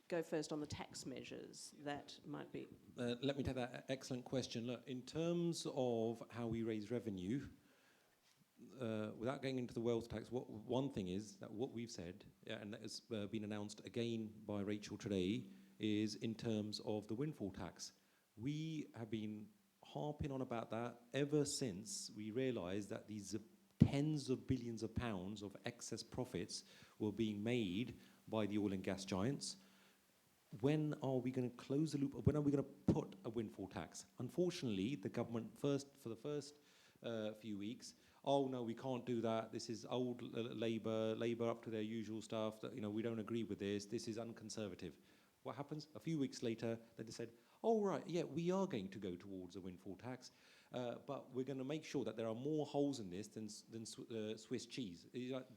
A: go first on the tax measures that might be?
E: Let me take that excellent question. Look, in terms of how we raise revenue, without going into the wealth tax, one thing is that what we've said, and that has been announced again by Rachel today, is in terms of the windfall tax. We have been harping on about that ever since we realised that these tens of billions of pounds of excess profits were being made by the oil and gas giants. When are we going to close the loop? When are we going to put a windfall tax? Unfortunately, the government for the first few weeks, oh no, we can't do that. This is old Labour up to their usual stuff. That, we don't agree with this. This is unconservative. What happens? A few weeks later, they said, oh right, yeah, we are going to go towards a windfall tax, but we're going to make sure that there are more holes in this than Swiss cheese.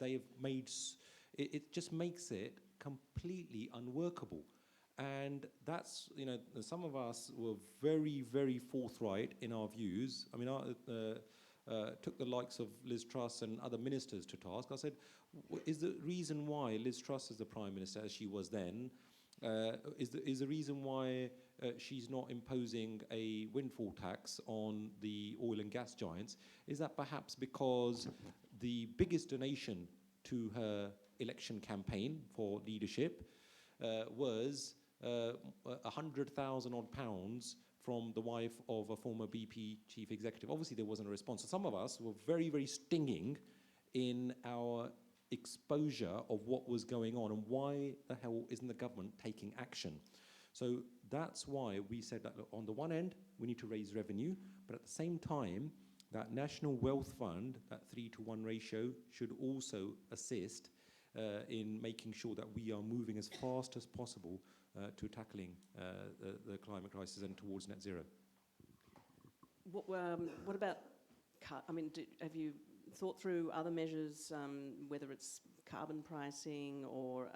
E: They have made it just makes it completely unworkable. And that's, some of us were very, very forthright in our views. I mean, I took the likes of Liz Truss and other ministers to task. I said, is the reason why Liz Truss is the Prime Minister, as she was then, is the reason why she's not imposing a windfall tax on the oil and gas giants, is that perhaps because the biggest donation to her election campaign for leadership was 100,000 odd pounds from the wife of a former BP chief executive. Obviously, there wasn't a response. So some of us were very, very stinging in our exposure of what was going on and why the hell isn't the government taking action. So that's why we said that, look, on the one end, we need to raise revenue, but at the same time, that National Wealth Fund, that 3-to-1 ratio, should also assist in making sure that we are moving as fast as possible to tackling the climate crisis and towards net zero.
A: What about have you thought through other measures, whether it's carbon pricing or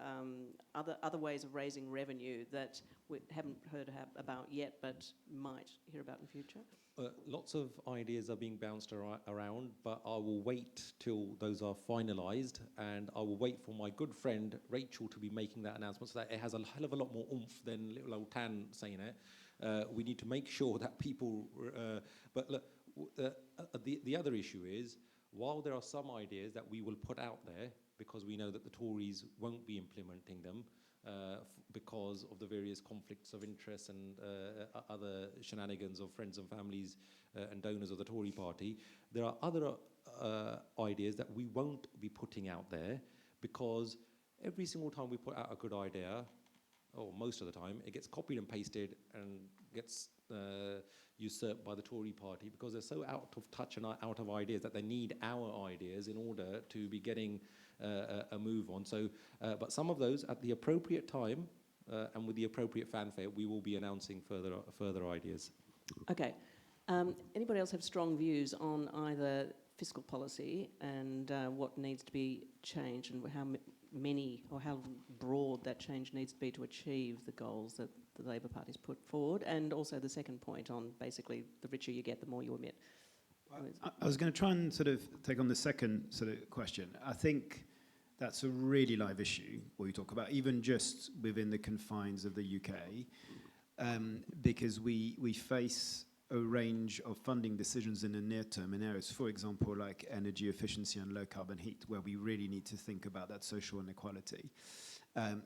A: other ways of raising revenue that we haven't heard about yet but might hear about in future?
E: Lots of ideas are being bounced around, but I will wait till those are finalised, and I will wait for my good friend Rachel to be making that announcement so that it has a hell of a lot more oomph than little old Tan saying it. We need to make sure that people... but look, the other issue is, while there are some ideas that we will put out there, because we know that the Tories won't be implementing them, because of the various conflicts of interest and other shenanigans of friends and families and donors of the Tory party, there are other ideas that we won't be putting out there, because every single time we put out a good idea, or most of the time, it gets copied and pasted and gets usurped by the Tory party, because they're so out of touch and out of ideas that they need our ideas in order to be getting a move on. So, but some of those, at the appropriate time and with the appropriate fanfare, we will be announcing further ideas.
A: Okay. Anybody else have strong views on either fiscal policy and what needs to be changed, and how many or how broad that change needs to be to achieve the goals that the Labor Party's put forward, and also the second point on basically the richer you get, the more you emit?
B: I was going to try and sort of take on the second sort of question. I think that's a really live issue, what you talk about, even just within the confines of the UK, because we face a range of funding decisions in the near term in areas, for example, like energy efficiency and low carbon heat, where we really need to think about that social inequality.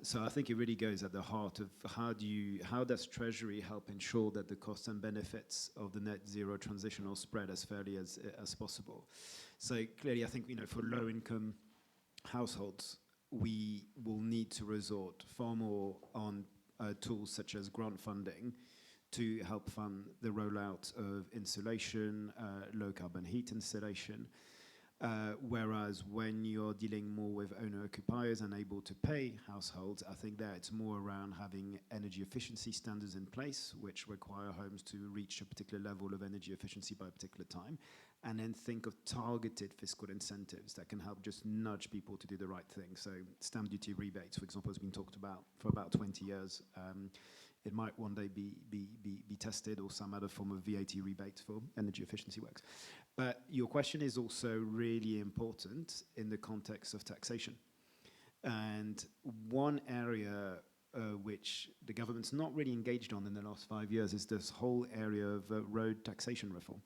B: So I think it really goes at the heart of how does Treasury help ensure that the costs and benefits of the net zero transition are spread as fairly as possible. So clearly, I think, for low income households, we will need to resort far more on tools such as grant funding to help fund the rollout of insulation, low carbon heat installation. Whereas when you're dealing more with owner-occupiers and able to pay households, I think that it's more around having energy efficiency standards in place, which require homes to reach a particular level of energy efficiency by a particular time, and then think of targeted fiscal incentives that can help just nudge people to do the right thing. So stamp duty rebates, for example, has been talked about for about 20 years. It might one day be tested, or some other form of VAT rebate for energy efficiency works. But your question is also really important in the context of taxation. And one area which the government's not really engaged on in the last 5 years is this whole area of road taxation reform.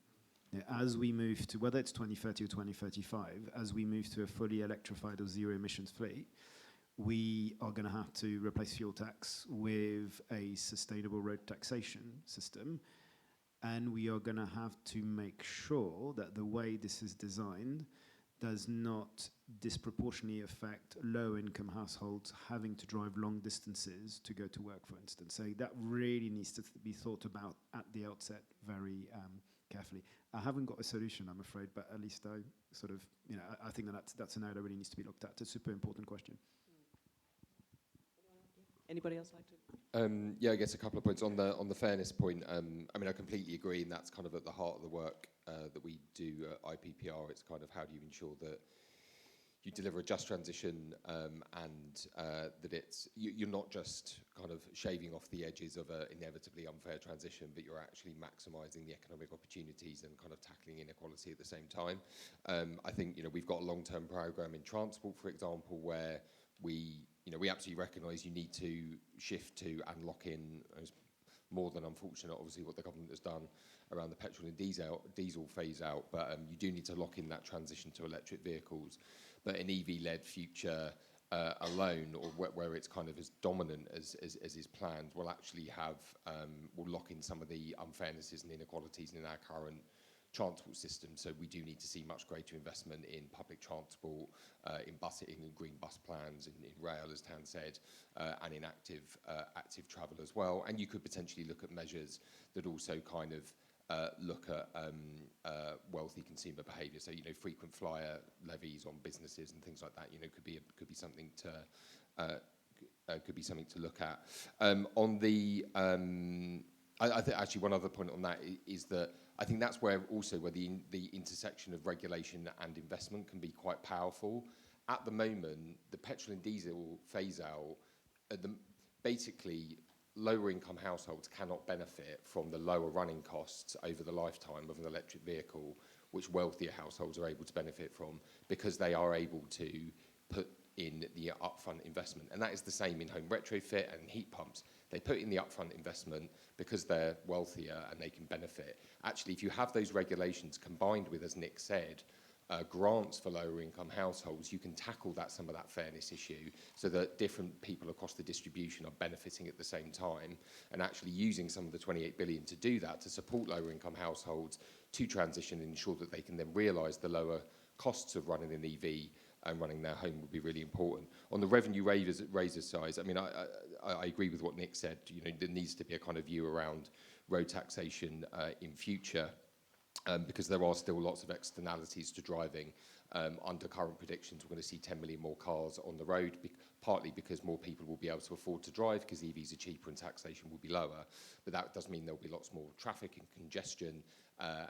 B: As we move to, whether it's 2030 or 2035, as we move to a fully electrified or zero emissions fleet, we are going to have to replace fuel tax with a sustainable road taxation system. And we are going to have to make sure that the way this is designed does not disproportionately affect low-income households having to drive long distances to go to work, for instance. So that really needs to be thought about at the outset very carefully. I haven't got a solution, I'm afraid, but at least I sort of, I think that's an area that really needs to be looked at. It's a super important question.
A: Anybody else like to?
D: Yeah, I guess a couple of points on the fairness point. I mean, I completely agree, and that's kind of at the heart of the work that we do at IPPR. It's kind of how do you ensure that you deliver a just transition and that you're not just kind of shaving off the edges of an inevitably unfair transition, but you're actually maximising the economic opportunities and kind of tackling inequality at the same time. I think we've got a long-term programme in transport, for example, where we absolutely recognise you need to shift to and lock in. It's more than unfortunate, obviously, what the government has done around the petrol and diesel phase out, but you do need to lock in that transition to electric vehicles. But an EV-led future alone, or where it's kind of as dominant as is planned, will actually will lock in some of the unfairnesses and inequalities in our current transport system. So we do need to see much greater investment in public transport, in busing, in green bus plans, in rail, as Tan said, and in active travel as well. And you could potentially look at measures that also kind of look at wealthy consumer behaviour. So frequent flyer levies on businesses and things like that. Could be something to look at. On the I think actually one other point on that is that I think that's where the intersection of regulation and investment can be quite powerful. At the moment, the petrol and diesel phase out, basically lower income households cannot benefit from the lower running costs over the lifetime of an electric vehicle, which wealthier households are able to benefit from because they are able to put in the upfront investment. And that is the same in home retrofit and heat pumps. They put in the upfront investment because they're wealthier and they can benefit. Actually, if you have those regulations combined with, as Nick said, grants for lower income households, you can tackle some of that fairness issue so that different people across the distribution are benefiting at the same time, and actually using some of the 28 billion to do that, to support lower income households to transition and ensure that they can then realise the lower costs of running an EV and running their home would be really important. On the revenue raiser side, I mean, I agree with what Nick said. There needs to be a kind of view around road taxation in future, because there are still lots of externalities to driving. Under current predictions, we're going to see 10 million more cars on the road, partly because more people will be able to afford to drive because EVs are cheaper and taxation will be lower. But that does mean there'll be lots more traffic and congestion,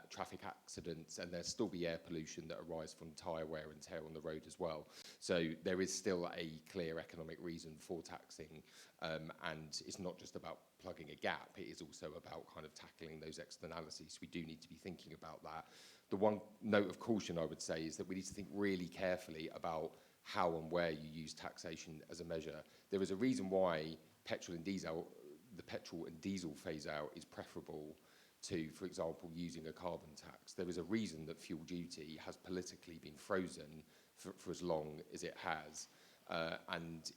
D: traffic accidents, and there'll still be air pollution that arises from tyre wear and tear on the road as well. So there is still a clear economic reason for taxing, and it's not just about plugging a gap, it is also about kind of tackling those externalities. We do need to be thinking about that. The one note of caution I would say is that we need to think really carefully about how and where you use taxation as a measure. There is a reason why the petrol and diesel phase out is preferable to, for example, using a carbon tax. There is a reason that fuel duty has politically been frozen for as long as it has. And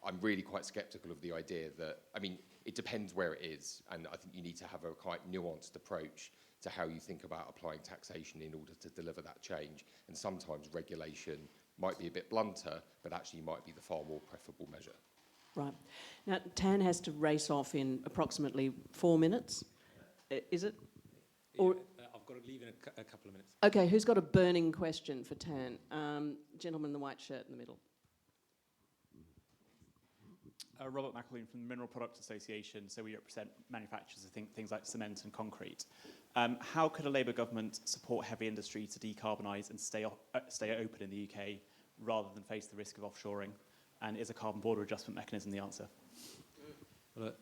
D: I'm really quite sceptical of the idea that, I mean, it depends where it is, and I think you need to have a quite nuanced approach to how you think about applying taxation in order to deliver that change. And sometimes regulation might be a bit blunter, but actually might be the far more preferable measure.
A: Right. Now, Tan has to race off in approximately 4 minutes. Is it? Or
E: I've got to leave in a couple of minutes.
A: okay, who's got a burning question for Tan? Gentleman in the white shirt in the middle.
G: Robert McElwain from the Mineral Products Association. So we represent manufacturers of things like cement and concrete. How could a Labour government support heavy industry to decarbonise and stay open in the UK rather than face the risk of offshoring? And is a carbon border adjustment mechanism the answer?
E: Well,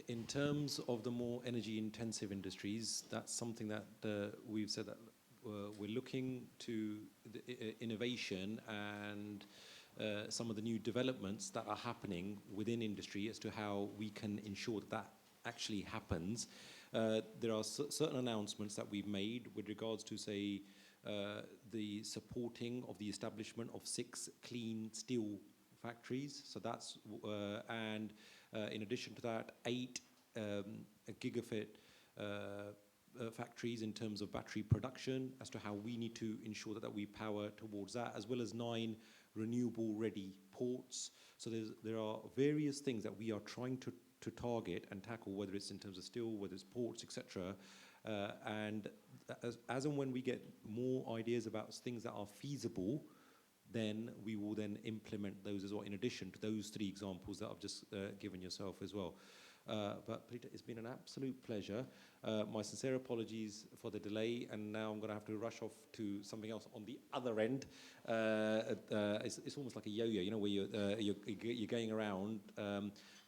E: in terms of the more energy-intensive industries, that's something that we've said that we're looking to the innovation and some of the new developments that are happening within industry as to how we can ensure that actually happens. There are certain announcements that we've made with regards to, say, the supporting of the establishment of 6 clean steel factories. So that's, and in addition to that, 8 gigafit factories in terms of battery production, as to how we need to ensure that we power towards that, as well as 9 renewable ready ports. So there are various things that we are trying to target and tackle, whether it's in terms of steel, whether it's ports, etc. And as and when we get more ideas about things that are feasible, then we will then implement those as well, in addition to those 3 examples that I've just given yourself as well. But Peter, it's been an absolute pleasure. My sincere apologies for the delay, and now I'm going to have to rush off to something else on the other end. It's almost like a yo-yo, you know, where you're going around.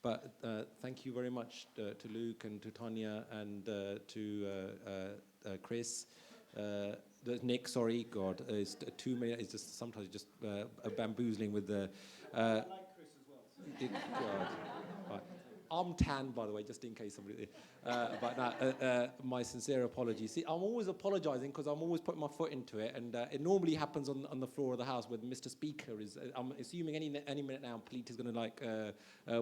E: But thank you very much to Luke and to Tanya and to Chris. Nick, sorry, God, it's too many. It's just sometimes just bamboozling with the.
B: I like Chris as well.
E: God. Right. I'm tan, by the way, just in case somebody. But no, my sincere apologies. See, I'm always apologising because I'm always putting my foot into it, and it normally happens on the floor of the house where Mr. Speaker is. I'm assuming any minute now, Pleat is going to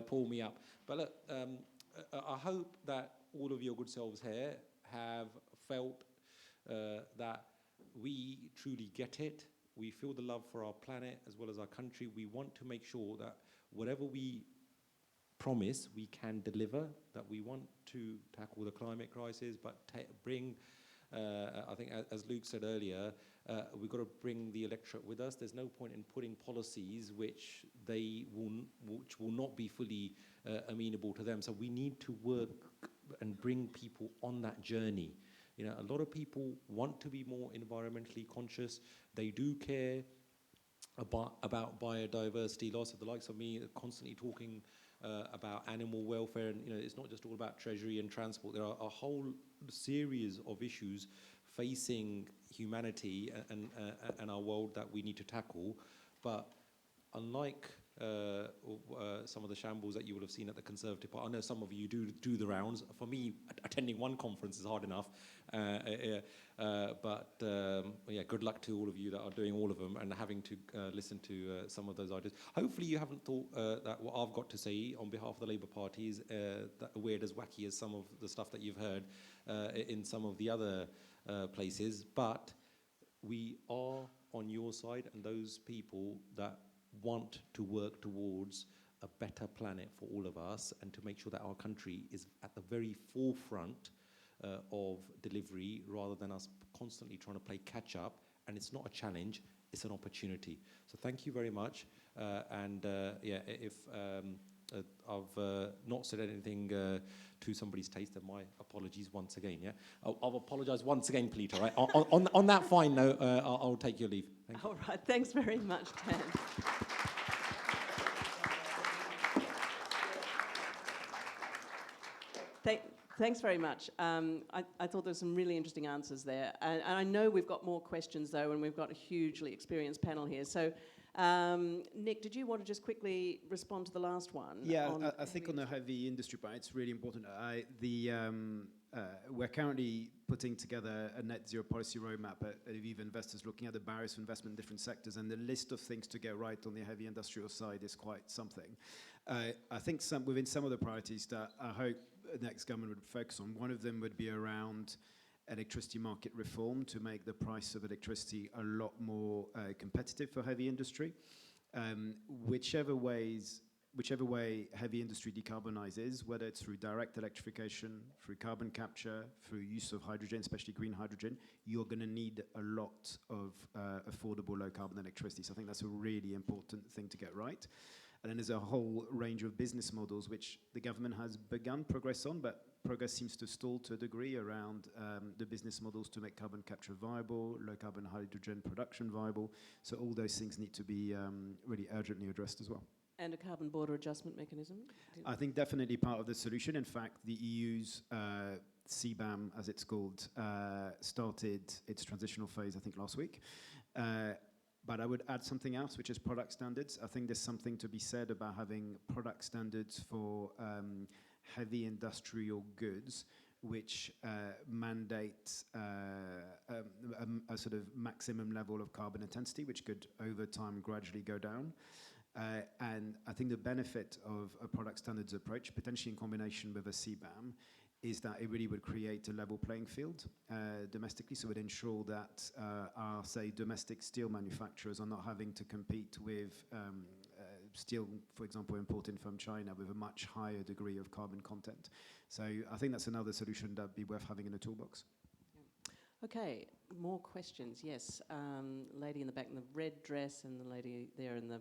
E: pull me up. But look, I hope that all of your good selves here have felt that we truly get it. We feel the love for our planet as well as our country. We want to make sure that whatever we promise we can deliver, that we want to tackle the climate crisis, but bring, I think as Luke said earlier, we've got to bring the electorate with us. There's no point in putting policies which will not be fully amenable to them. So we need to work and bring people on that journey. You know, a lot of people want to be more environmentally conscious. They do care about biodiversity loss. Of the likes of me constantly talking about animal welfare, and you know, it's not just all about treasury and transport. There are a whole series of issues facing humanity and our world that we need to tackle. But unlike some of the shambles that you will have seen at the Conservative Party, I know some of you do the rounds. For me, attending one conference is hard enough. But good luck to all of you that are doing all of them and having to listen to some of those ideas. Hopefully you haven't thought that what I've got to say on behalf of the Labour Party is that weird as wacky as some of the stuff that you've heard in some of the other places. But we are on your side, and those people that want to work towards a better planet for all of us, and to make sure that our country is at the very forefront of delivery, rather than us constantly trying to play catch up. And it's not a challenge, it's an opportunity. So thank you very much. If I've not said anything to somebody's taste, then my apologies once again. Yeah, I'll apologise once again, Peter. Right? on that fine note, I'll take your leave. Thank you.
A: All right, thanks very much, Dan. Thanks very much. I thought there were some really interesting answers there. And I know we've got more questions, though, and we've got a hugely experienced panel here. So, Nick, did you want to just quickly respond to the last one?
B: Yeah, I think on the heavy industry part, it's really important. We're currently putting together a net zero policy roadmap at Aviva Investors, looking at the barriers for investment in different sectors, and the list of things to get right on the heavy industrial side is quite something. I think within some of the priorities that I hope the next government would focus on, one of them would be around electricity market reform to make the price of electricity a lot more competitive for heavy industry. Whichever way heavy industry decarbonizes, whether it's through direct electrification, through carbon capture, through use of hydrogen, especially green hydrogen, you're going to need a lot of affordable low carbon electricity. So I think that's a really important thing to get right. And then there's a whole range of business models which the government has begun progress on, but progress seems to stall to a degree around the business models to make carbon capture viable, low carbon hydrogen production viable. So all those things need to be really urgently addressed as well.
A: And a carbon border adjustment mechanism?
B: I think definitely part of the solution. In fact, the EU's CBAM, as it's called, started its transitional phase, I think, last week. But I would add something else, which is product standards. I think there's something to be said about having product standards for heavy industrial goods, which mandate a sort of maximum level of carbon intensity, which could over time gradually go down. And I think the benefit of a product standards approach, potentially in combination with a CBAM, is that it really would create a level playing field domestically, so it would ensure that our, say, domestic steel manufacturers are not having to compete with steel, for example, imported from China with a much higher degree of carbon content. So I think that's another solution that would be worth having in the toolbox.
A: Okay, more questions. Yes, lady in the back in the red dress and the lady there in the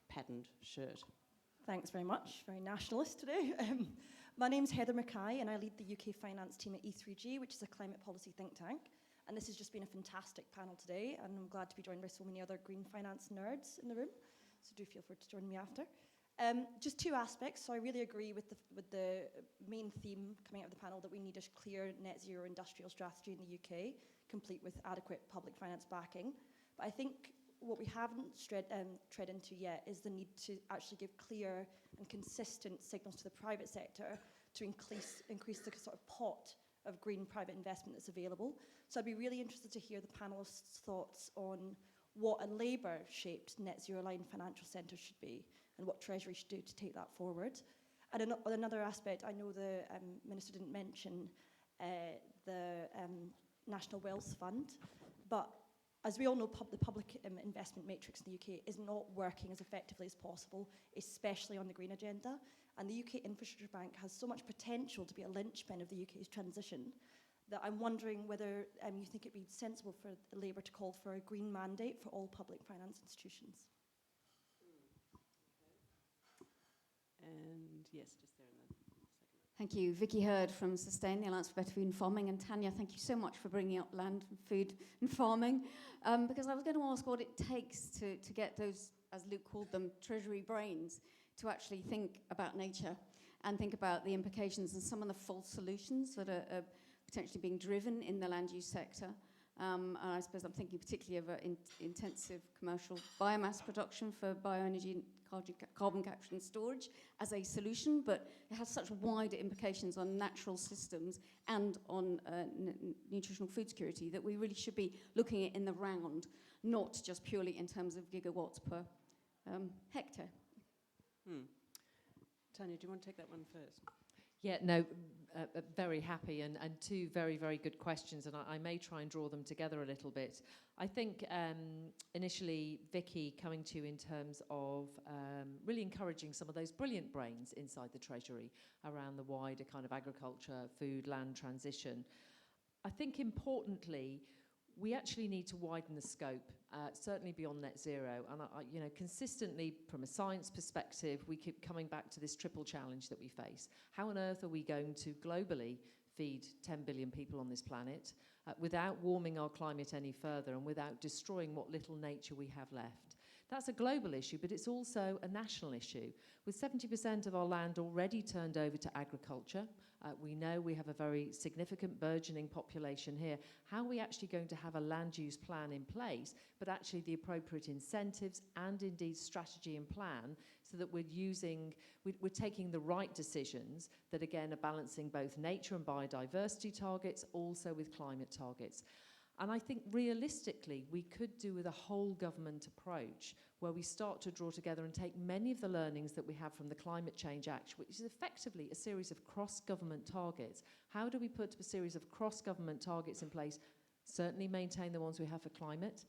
A: patterned shirt.
I: Thanks very much. Very nationalist today. My name's Heather Mackay, and I lead the UK finance team at E3G, which is a climate policy think tank. And this has just been a fantastic panel today, and I'm glad to be joined by so many other green finance nerds in the room. So do feel free to join me after. Just two aspects. So I really agree with the main theme coming out of the panel that we need a clear net zero industrial strategy in the UK, complete with adequate public finance backing. But I think what we haven't tread into yet is the need to actually give clear and consistent signals to the private sector to increase the sort of pot of green private investment that's available. So I'd be really interested to hear the panelists' thoughts on what a Labour-shaped net zero aligned financial centre should be and what Treasury should do to take that forward. And on another aspect, I know the Minister didn't mention the National Wealth Fund, but as we all know, the public investment matrix in the UK is not working as effectively as possible, especially on the green agenda. And the UK Infrastructure Bank has so much potential to be a linchpin of the UK's transition that I'm wondering whether you think it'd be sensible for Labour to call for a green mandate for all public finance institutions.
A: And yes, just there in the second.
J: Thank you. Vicky Hurd from Sustain, the Alliance for Better Food and Farming. And Tanya, thank you so much for bringing up land, food and farming. Because I was going to ask what it takes to get those, as Luke called them, treasury brains, to actually think about nature and think about the implications and some of the false solutions that are potentially being driven in the land use sector. And I suppose I'm thinking particularly of intensive commercial biomass production for bioenergy and carbon capture and storage as a solution, but it has such wider implications on natural systems and on nutritional food security that we really should be looking at in the round, not just purely in terms of gigawatts per hectare.
A: Tanya, do you want to take that one first?
C: Yeah, no, very happy and two very, very good questions, and I may try and draw them together a little bit. I think initially, Vicky, coming to you in terms of really encouraging some of those brilliant brains inside the Treasury around the wider kind of agriculture, food, land transition. I think importantly, we actually need to widen the scope, certainly beyond net zero. And you know, consistently from a science perspective, we keep coming back to this triple challenge that we face. How on earth are we going to globally feed 10 billion people on this planet without warming our climate any further and without destroying what little nature we have left? That's a global issue, but it's also a national issue. With 70% of our land already turned over to agriculture, we know we have a very significant burgeoning population here. How are we actually going to have a land use plan in place, but actually the appropriate incentives and indeed strategy and plan so that we're taking the right decisions that again are balancing both nature and biodiversity targets, also with climate targets. And I think realistically, we could do with a whole government approach where we start to draw together and take many of the learnings that we have from the Climate Change Act, which is effectively a series of cross-government targets. How do we put a series of cross-government targets in place, certainly maintain the ones we have for climate,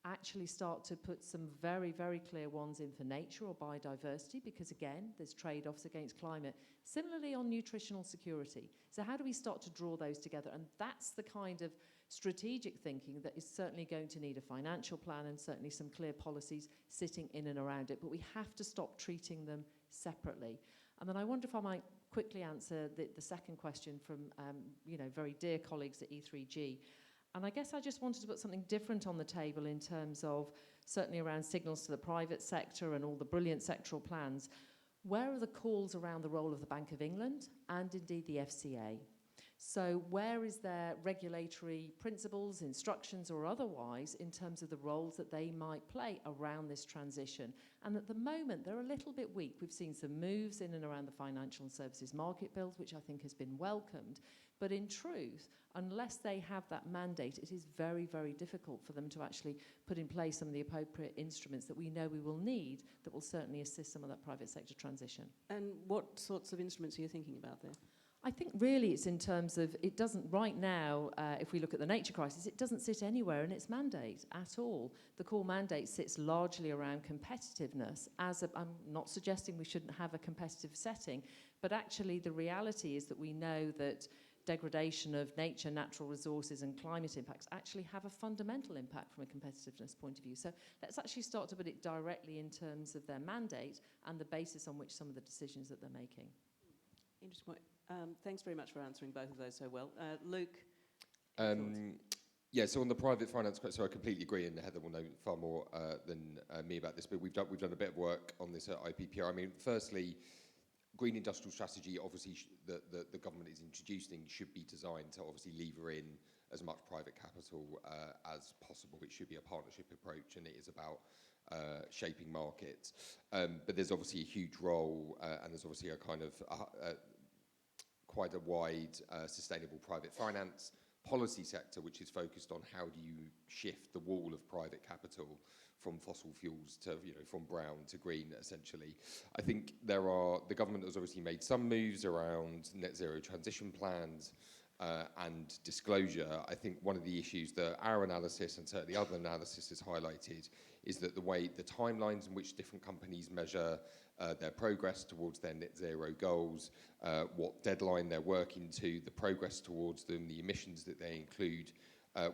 C: actually start to put some very, very clear ones in for nature or biodiversity, because again, there's trade-offs against climate. Similarly on nutritional security. So how do we start to draw those together? And that's the kind of strategic thinking that is certainly going to need a financial plan and certainly some clear policies sitting in and around it. But we have to stop treating them separately. And then I wonder if I might quickly answer the second question from very dear colleagues at E3G. And I guess I just wanted to put something different on the table in terms of certainly around signals to the private sector and all the brilliant sectoral plans. Where are the calls around the role of the Bank of England and indeed the FCA? So where is their regulatory principles, instructions or otherwise in terms of the roles that they might play around this transition? And at the moment, they're a little bit weak. We've seen some moves in and around the financial and services market bills, which I think has been welcomed. But in truth, unless they have that mandate, it is very, very difficult for them to actually put in place some of the appropriate instruments that we know we will need that will certainly assist some of that private sector transition.
A: And what sorts of instruments are you thinking about there?
C: I think really it's in terms of, it doesn't right now, if we look at the nature crisis, it doesn't sit anywhere in its mandate at all. The core mandate sits largely around competitiveness. I'm not suggesting we shouldn't have a competitive setting, but actually the reality is that we know that degradation of nature, natural resources and climate impacts actually have a fundamental impact from a competitiveness point of view. So let's actually start to put it directly in terms of their mandate and the basis on which some of the decisions that they're making.
A: Interesting. Thanks very much for answering both of those so well. Luke?
D: Yeah, so on the private finance, so I completely agree, and Heather will know far more than me about this, but we've done a bit of work on this at IPPR. I mean, firstly, green industrial strategy, obviously, the government is introducing should be designed to obviously lever in as much private capital as possible. It should be a partnership approach, and it is about shaping markets. But there's obviously a huge role, and there's obviously a kind of quite a wide sustainable private finance policy sector, which is focused on how do you shift the wall of private capital from fossil fuels to, from brown to green, essentially. I think the government has obviously made some moves around net zero transition plans and disclosure. I think one of the issues that our analysis and certainly other analysis has highlighted is that the timelines in which different companies measure their progress towards their net zero goals, what deadline they're working to, the progress towards them, the emissions that they include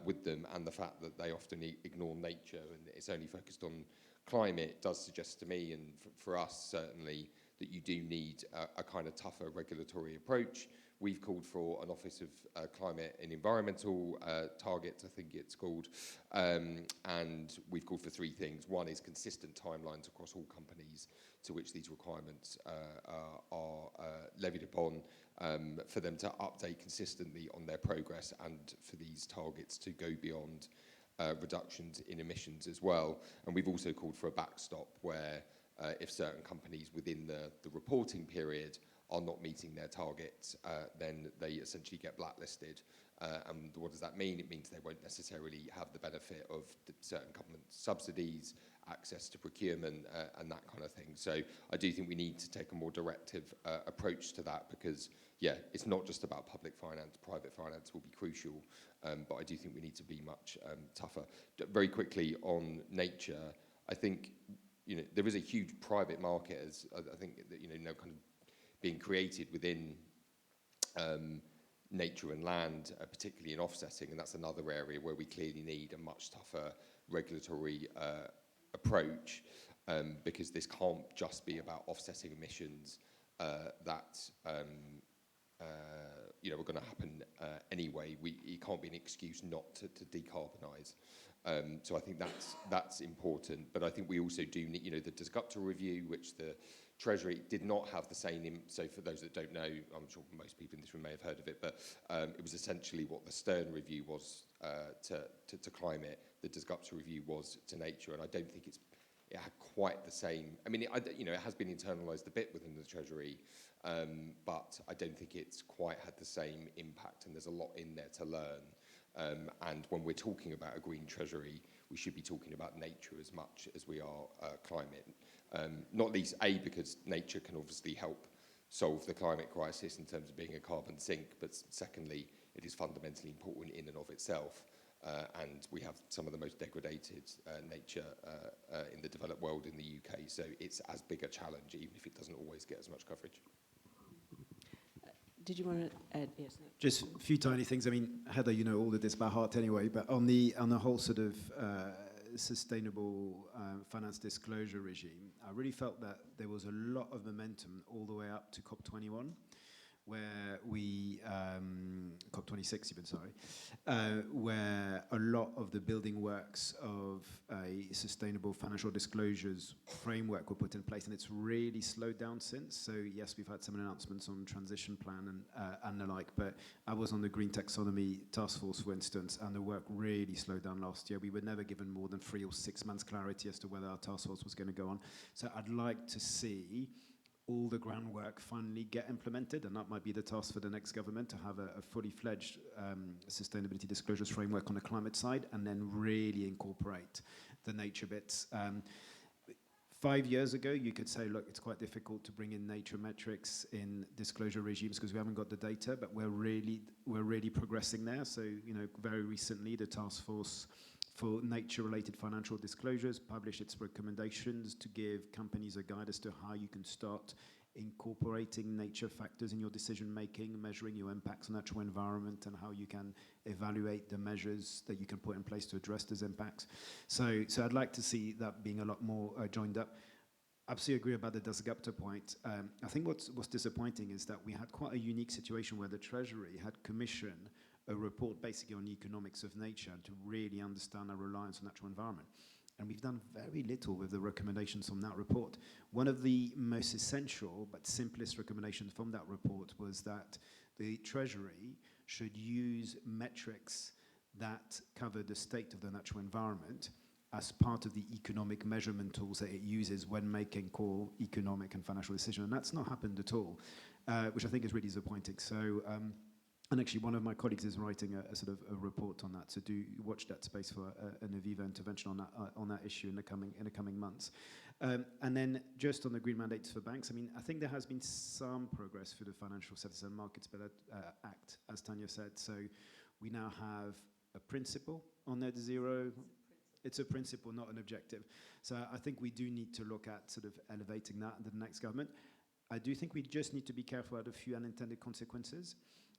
D: with them, and the fact that they often ignore nature and it's only focused on climate does suggest to me, and for us certainly, that you do need a kind of tougher regulatory approach. We've called for an Office of Climate and Environmental Targets, I think it's called, and we've called for three things. One is consistent timelines across all companies to which these requirements are levied upon, for them to update consistently on their progress and for these targets to go beyond reductions in emissions as well. And we've also called for a backstop where if certain companies within the reporting period are not meeting their targets, then they essentially get blacklisted. And what does that mean? It means they won't necessarily have the benefit of certain government subsidies, access to procurement, and that kind of thing. So I do think we need to take a more directive approach to that because, yeah, it's not just about public finance. Private finance will be crucial, but I do think we need to be much tougher. Very quickly on nature, I think there is a huge private market, as I think that kind of being created within nature and land, particularly in offsetting, and that's another area where we clearly need a much tougher regulatory approach, because this can't just be about offsetting emissions that are going to happen anyway. It can't be an excuse not to decarbonise. So I think that's important, but I think we also do need, the Disruptor review, which the Treasury did not have the same. So for those that don't know, I'm sure most people in this room may have heard of it, but it was essentially what the Stern review was to climate. The Disruptor review was to nature, and I don't think it had quite the same. I mean, it has been internalised a bit within the Treasury, but I don't think it's quite had the same impact, and there's a lot in there to learn. And when we're talking about a green treasury, we should be talking about nature as much as we are climate. Not least, because nature can obviously help solve the climate crisis in terms of being a carbon sink, but secondly, it is fundamentally important in and of itself. And we have some of the most degraded nature in the developed world in the UK, so it's as big a challenge, even if it doesn't always get as much coverage.
A: Did you want to add? Yes. No.
B: Just a few tiny things. I mean, Heather, you know all of this by heart anyway, but on the whole sort of sustainable finance disclosure regime, I really felt that there was a lot of momentum all the way up to COP21, where we, COP26 even, sorry, where a lot of the building works of a sustainable financial disclosures framework were put in place, and it's really slowed down since. So yes, we've had some announcements on transition plan and the like, but I was on the Green Taxonomy Task Force, for instance, and the work really slowed down last year. We were never given more than 3 or 6 months clarity as to whether our task force was going to go on. So I'd like to see all the groundwork finally get implemented, and that might be the task for the next government, to have a fully fledged sustainability disclosures framework on the climate side, and then really incorporate the nature bits. 5 years ago, you could say, look, it's quite difficult to bring in nature metrics in disclosure regimes because we haven't got the data, but we're really progressing there. So, very recently, the Task Force for Nature-Related Financial Disclosures published its recommendations to give companies a guide as to how you can start incorporating nature factors in your decision-making, measuring your impacts on natural environment, and how you can evaluate the measures that you can put in place to address those impacts. So I'd like to see that being a lot more joined up. Absolutely agree about the Dasgupta point. I think what's disappointing is that we had quite a unique situation where the Treasury had commissioned a report basically on the economics of nature to really understand our reliance on natural environment. And we've done very little with the recommendations from that report. One of the most essential but simplest recommendations from that report was that the Treasury should use metrics that cover the state of the natural environment as part of the economic measurement tools that it uses when making core economic and financial decisions. And that's not happened at all, which I think is really disappointing. So, and actually, one of my colleagues is writing a sort of a report on that. So do watch that space for an Aviva intervention on that issue in the coming months. And then just on the green mandates for banks, I mean, I think there has been some progress for the Financial Services and Markets Better Act, as Tanya said. So we now have a principle on net zero. It's a principle, not an objective. So I think we do need to look at sort of elevating that under the next government. I do think we just need to be careful about a few unintended consequences.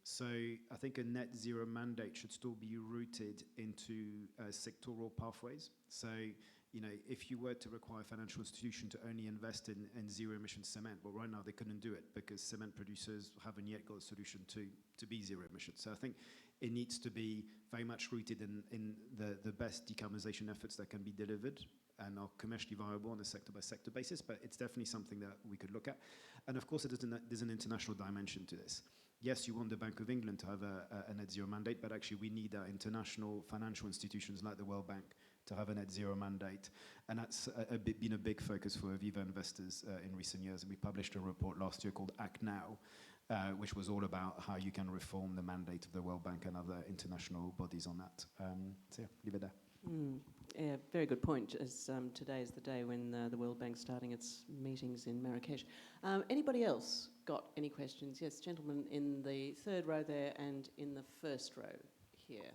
B: So I think a net zero mandate should still be rooted into sectoral pathways. So, if you were to require a financial institution to only invest in zero emission cement, well, right now they couldn't do it because cement producers haven't yet got a solution to be zero emissions. So I think it needs to be very much rooted in the best decarbonisation efforts that can be delivered and are commercially viable on a sector-by-sector basis, but it's definitely something that we could look at. And of course, there's an international dimension to this. Yes, you want the Bank of England to have a net zero mandate, but actually we need our international financial institutions like the World Bank to have a net zero mandate. And that's been a big focus for Aviva investors in recent years. And we published a report last year called Act Now, which was all about how you can reform the mandate of the World Bank and other international bodies on that. So yeah, leave it there.
A: Yeah, very good point, as today is the day when the World Bank's starting its meetings in Marrakesh. Anybody else got any questions? Yes, gentlemen in the third row there and in the first row here.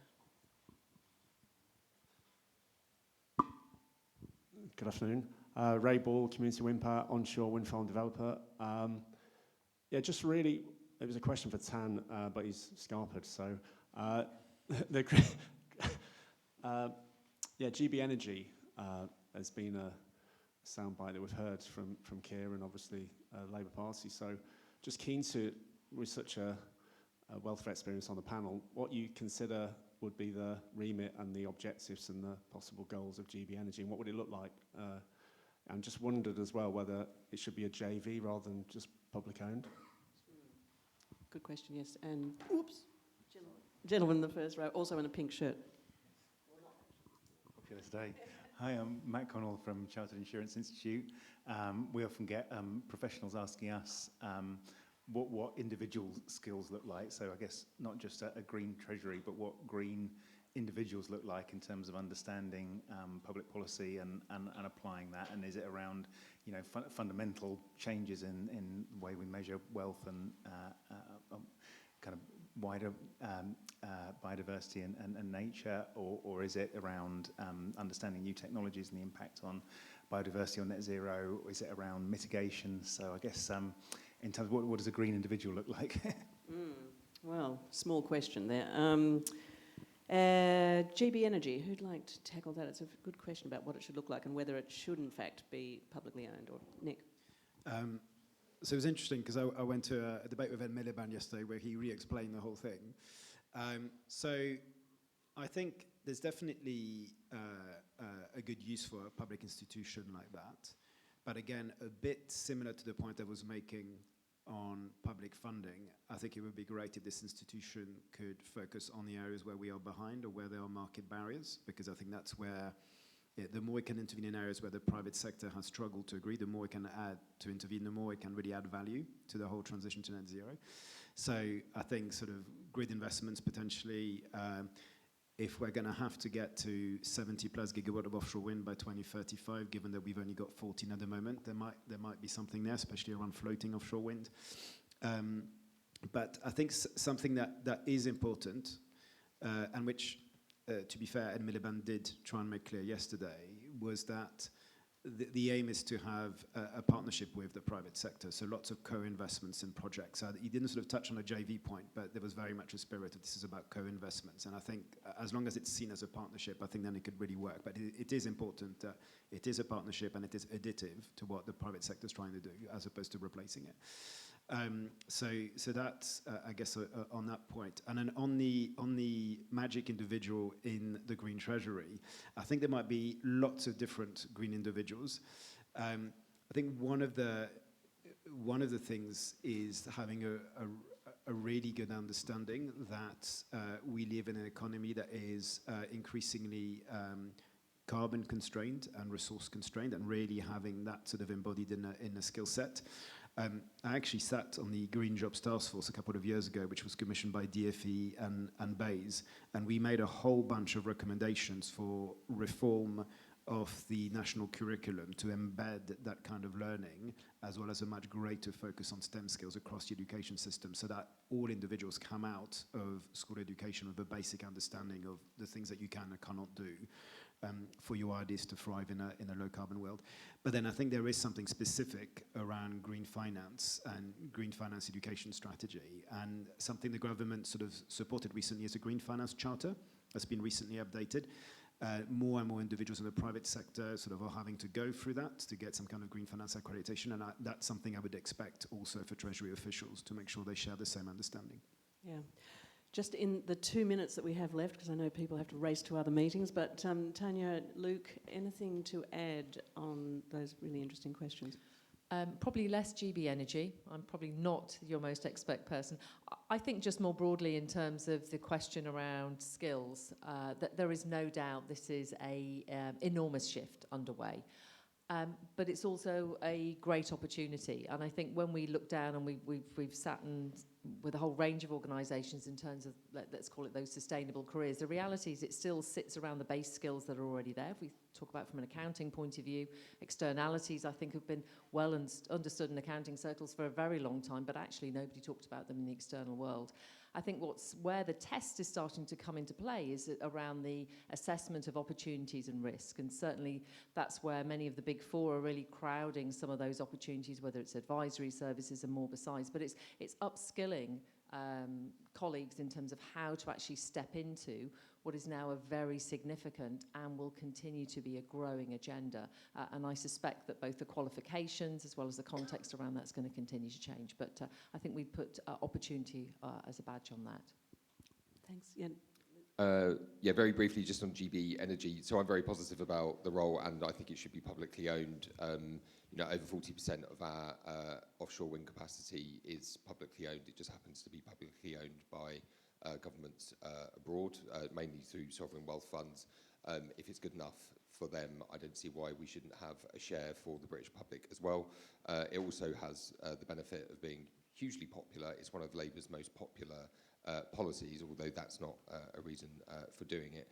K: Good afternoon. Ray Ball, Community Wind Power, onshore wind farm developer. Yeah, just really, it was a question for Tan, but he's scarpered, so. Yeah, GB Energy has been a soundbite that we've heard from Keir and obviously Labour Party. So just keen to, with such a wealth of experience on the panel, what you consider would be the remit and the objectives and the possible goals of GB Energy, and what would it look like? And just wondered as well whether it should be a JV rather than just public owned.
A: Good question, yes. And, oops, gentleman in the first row, also in a pink shirt.
L: Today. Hi, I'm Matt Connell from Chartered Insurance Institute. We often get professionals asking us what individual skills look like. So I guess not just a green treasury, but what green individuals look like in terms of understanding public policy and applying that. And is it around fundamental changes in the way we measure wealth and kind of wider biodiversity and nature, or is it around understanding new technologies and the impact on biodiversity on net zero? Or is it around mitigation? So I guess in terms of what does a green individual look like?
A: Well, small question there. GB Energy, who'd like to tackle that? It's a good question about what it should look like and whether it should in fact be publicly owned. Or Nick?
B: So it was interesting because I went to a debate with Ed Miliband yesterday where he re-explained the whole thing. So I think there's definitely a good use for a public institution like that. But again, a bit similar to the point I was making on public funding, I think it would be great if this institution could focus on the areas where we are behind or where there are market barriers, because I think that's where the more it can intervene in areas where the private sector has struggled to agree, the more it can add to intervene, the more it can really add value to the whole transition to net zero. So I think sort of grid investments potentially, if we're going to have to get to 70 plus gigawatt of offshore wind by 2035, given that we've only got 14 at the moment, there might be something there, especially around floating offshore wind. But I think something that is important, and which, to be fair, Ed Miliband did try and make clear yesterday, was that the aim is to have a partnership with the private sector, so lots of co-investments in projects. He didn't sort of touch on a JV point, but there was very much a spirit of this is about co-investments. And I think as long as it's seen as a partnership, I think then it could really work. But it is important that it is a partnership and it is additive to what the private sector is trying to do, as opposed to replacing it. So that's, I guess, on that point. And then on the magic individual in the green treasury, I think there might be lots of different green individuals. I think one of the things is having a really good understanding that we live in an economy that is increasingly carbon constrained and resource constrained, and really having that sort of embodied in a skill set. I actually sat on the Green Jobs Task Force a couple of years ago, which was commissioned by DFE and BEIS, and we made a whole bunch of recommendations for reform of the national curriculum to embed that kind of learning, as well as a much greater focus on STEM skills across the education system, so that all individuals come out of school education with a basic understanding of the things that you can and cannot do. For your ideas to thrive in a low carbon world. But then I think there is something specific around green finance and green finance education strategy, and something the government sort of supported recently is a green finance charter that's been recently updated. More and more individuals in the private sector sort of are having to go through that to get some kind of green finance accreditation, and that's something I would expect also for Treasury officials to make sure they share the same understanding.
A: Yeah. Just in the 2 minutes that we have left, because I know people have to race to other meetings, but Tanya, Luke, anything to add on those really interesting questions?
C: Probably less GB energy. I'm probably not your most expert person. I think just more broadly in terms of the question around skills, that there is no doubt this is a enormous shift underway. But it's also a great opportunity. And I think when we look down and we've sat with a whole range of organisations in terms of, let's call it those sustainable careers, the reality is it still sits around the base skills that are already there. If we talk about from an accounting point of view, externalities I think have been well understood in accounting circles for a very long time, but actually nobody talked about them in the external world. I think where the test is starting to come into play is around the assessment of opportunities and risk. And certainly that's where many of the big four are really crowding some of those opportunities, whether it's advisory services and more besides. But it's upskilling colleagues in terms of how to actually step into what is now a very significant and will continue to be a growing agenda. And I suspect that both the qualifications as well as the context around that's going to continue to change. But I think we put opportunity as a badge on that.
A: Thanks. Yeah.
D: Yeah, very briefly, just on GB Energy. So I'm very positive about the role, and I think it should be publicly owned. You know, over 40% of our offshore wind capacity is publicly owned. It just happens to be publicly owned by governments abroad, mainly through sovereign wealth funds. If it's good enough for them, I don't see why we shouldn't have a share for the British public as well. It also has the benefit of being hugely popular. It's one of Labour's most popular policies, although that's not a reason for doing it.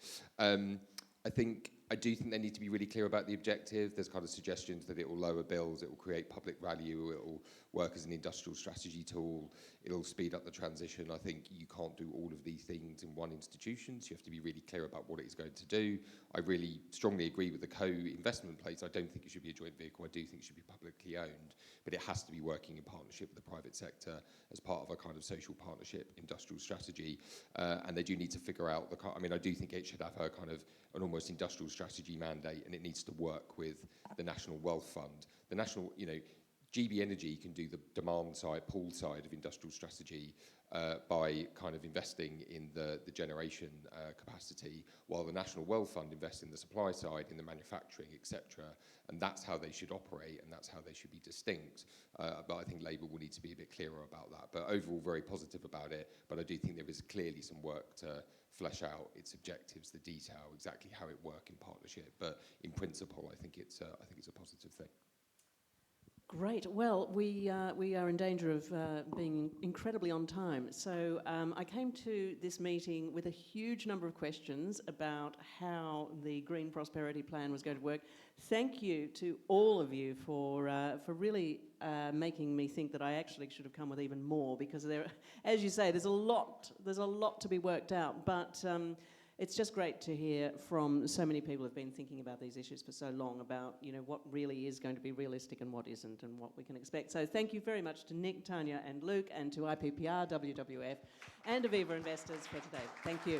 D: I do think they need to be really clear about the objective. There's kind of suggestions that it will lower bills, it will create public value, it will work as an industrial strategy tool, it'll speed up the transition. I think you can't do all of these things in one institution, so you have to be really clear about what it is going to do. I really strongly agree with the co-investment place. I don't think it should be a joint vehicle. I do think it should be publicly owned, but it has to be working in partnership with the private sector as part of a kind of social partnership industrial strategy. And they do need to figure out I do think it should have a kind of an almost industrial strategy mandate, and it needs to work with the National Wealth Fund. The national, GB Energy can do the demand side, pull side of industrial strategy by kind of investing in the generation capacity, while the National Wealth Fund invests in the supply side, in the manufacturing, etc. And that's how they should operate, and that's how they should be distinct. But I think Labour will need to be a bit clearer about that. But overall, very positive about it. But I do think there is clearly some work to flesh out its objectives, the detail, exactly how it work in partnership. But in principle, I think it's a positive thing.
A: Great. Well, we are in danger of being incredibly on time. So I came to this meeting with a huge number of questions about how the Green Prosperity Plan was going to work. Thank you to all of you for really making me think that I actually should have come with even more, because there, as you say, there's a lot to be worked out. But it's just great to hear from so many people who've been thinking about these issues for so long, about, you know, what really is going to be realistic and what isn't, and what we can expect. So thank you very much to Nick, Tanya and Luke, and to IPPR, WWF and Aviva Investors for today. Thank you.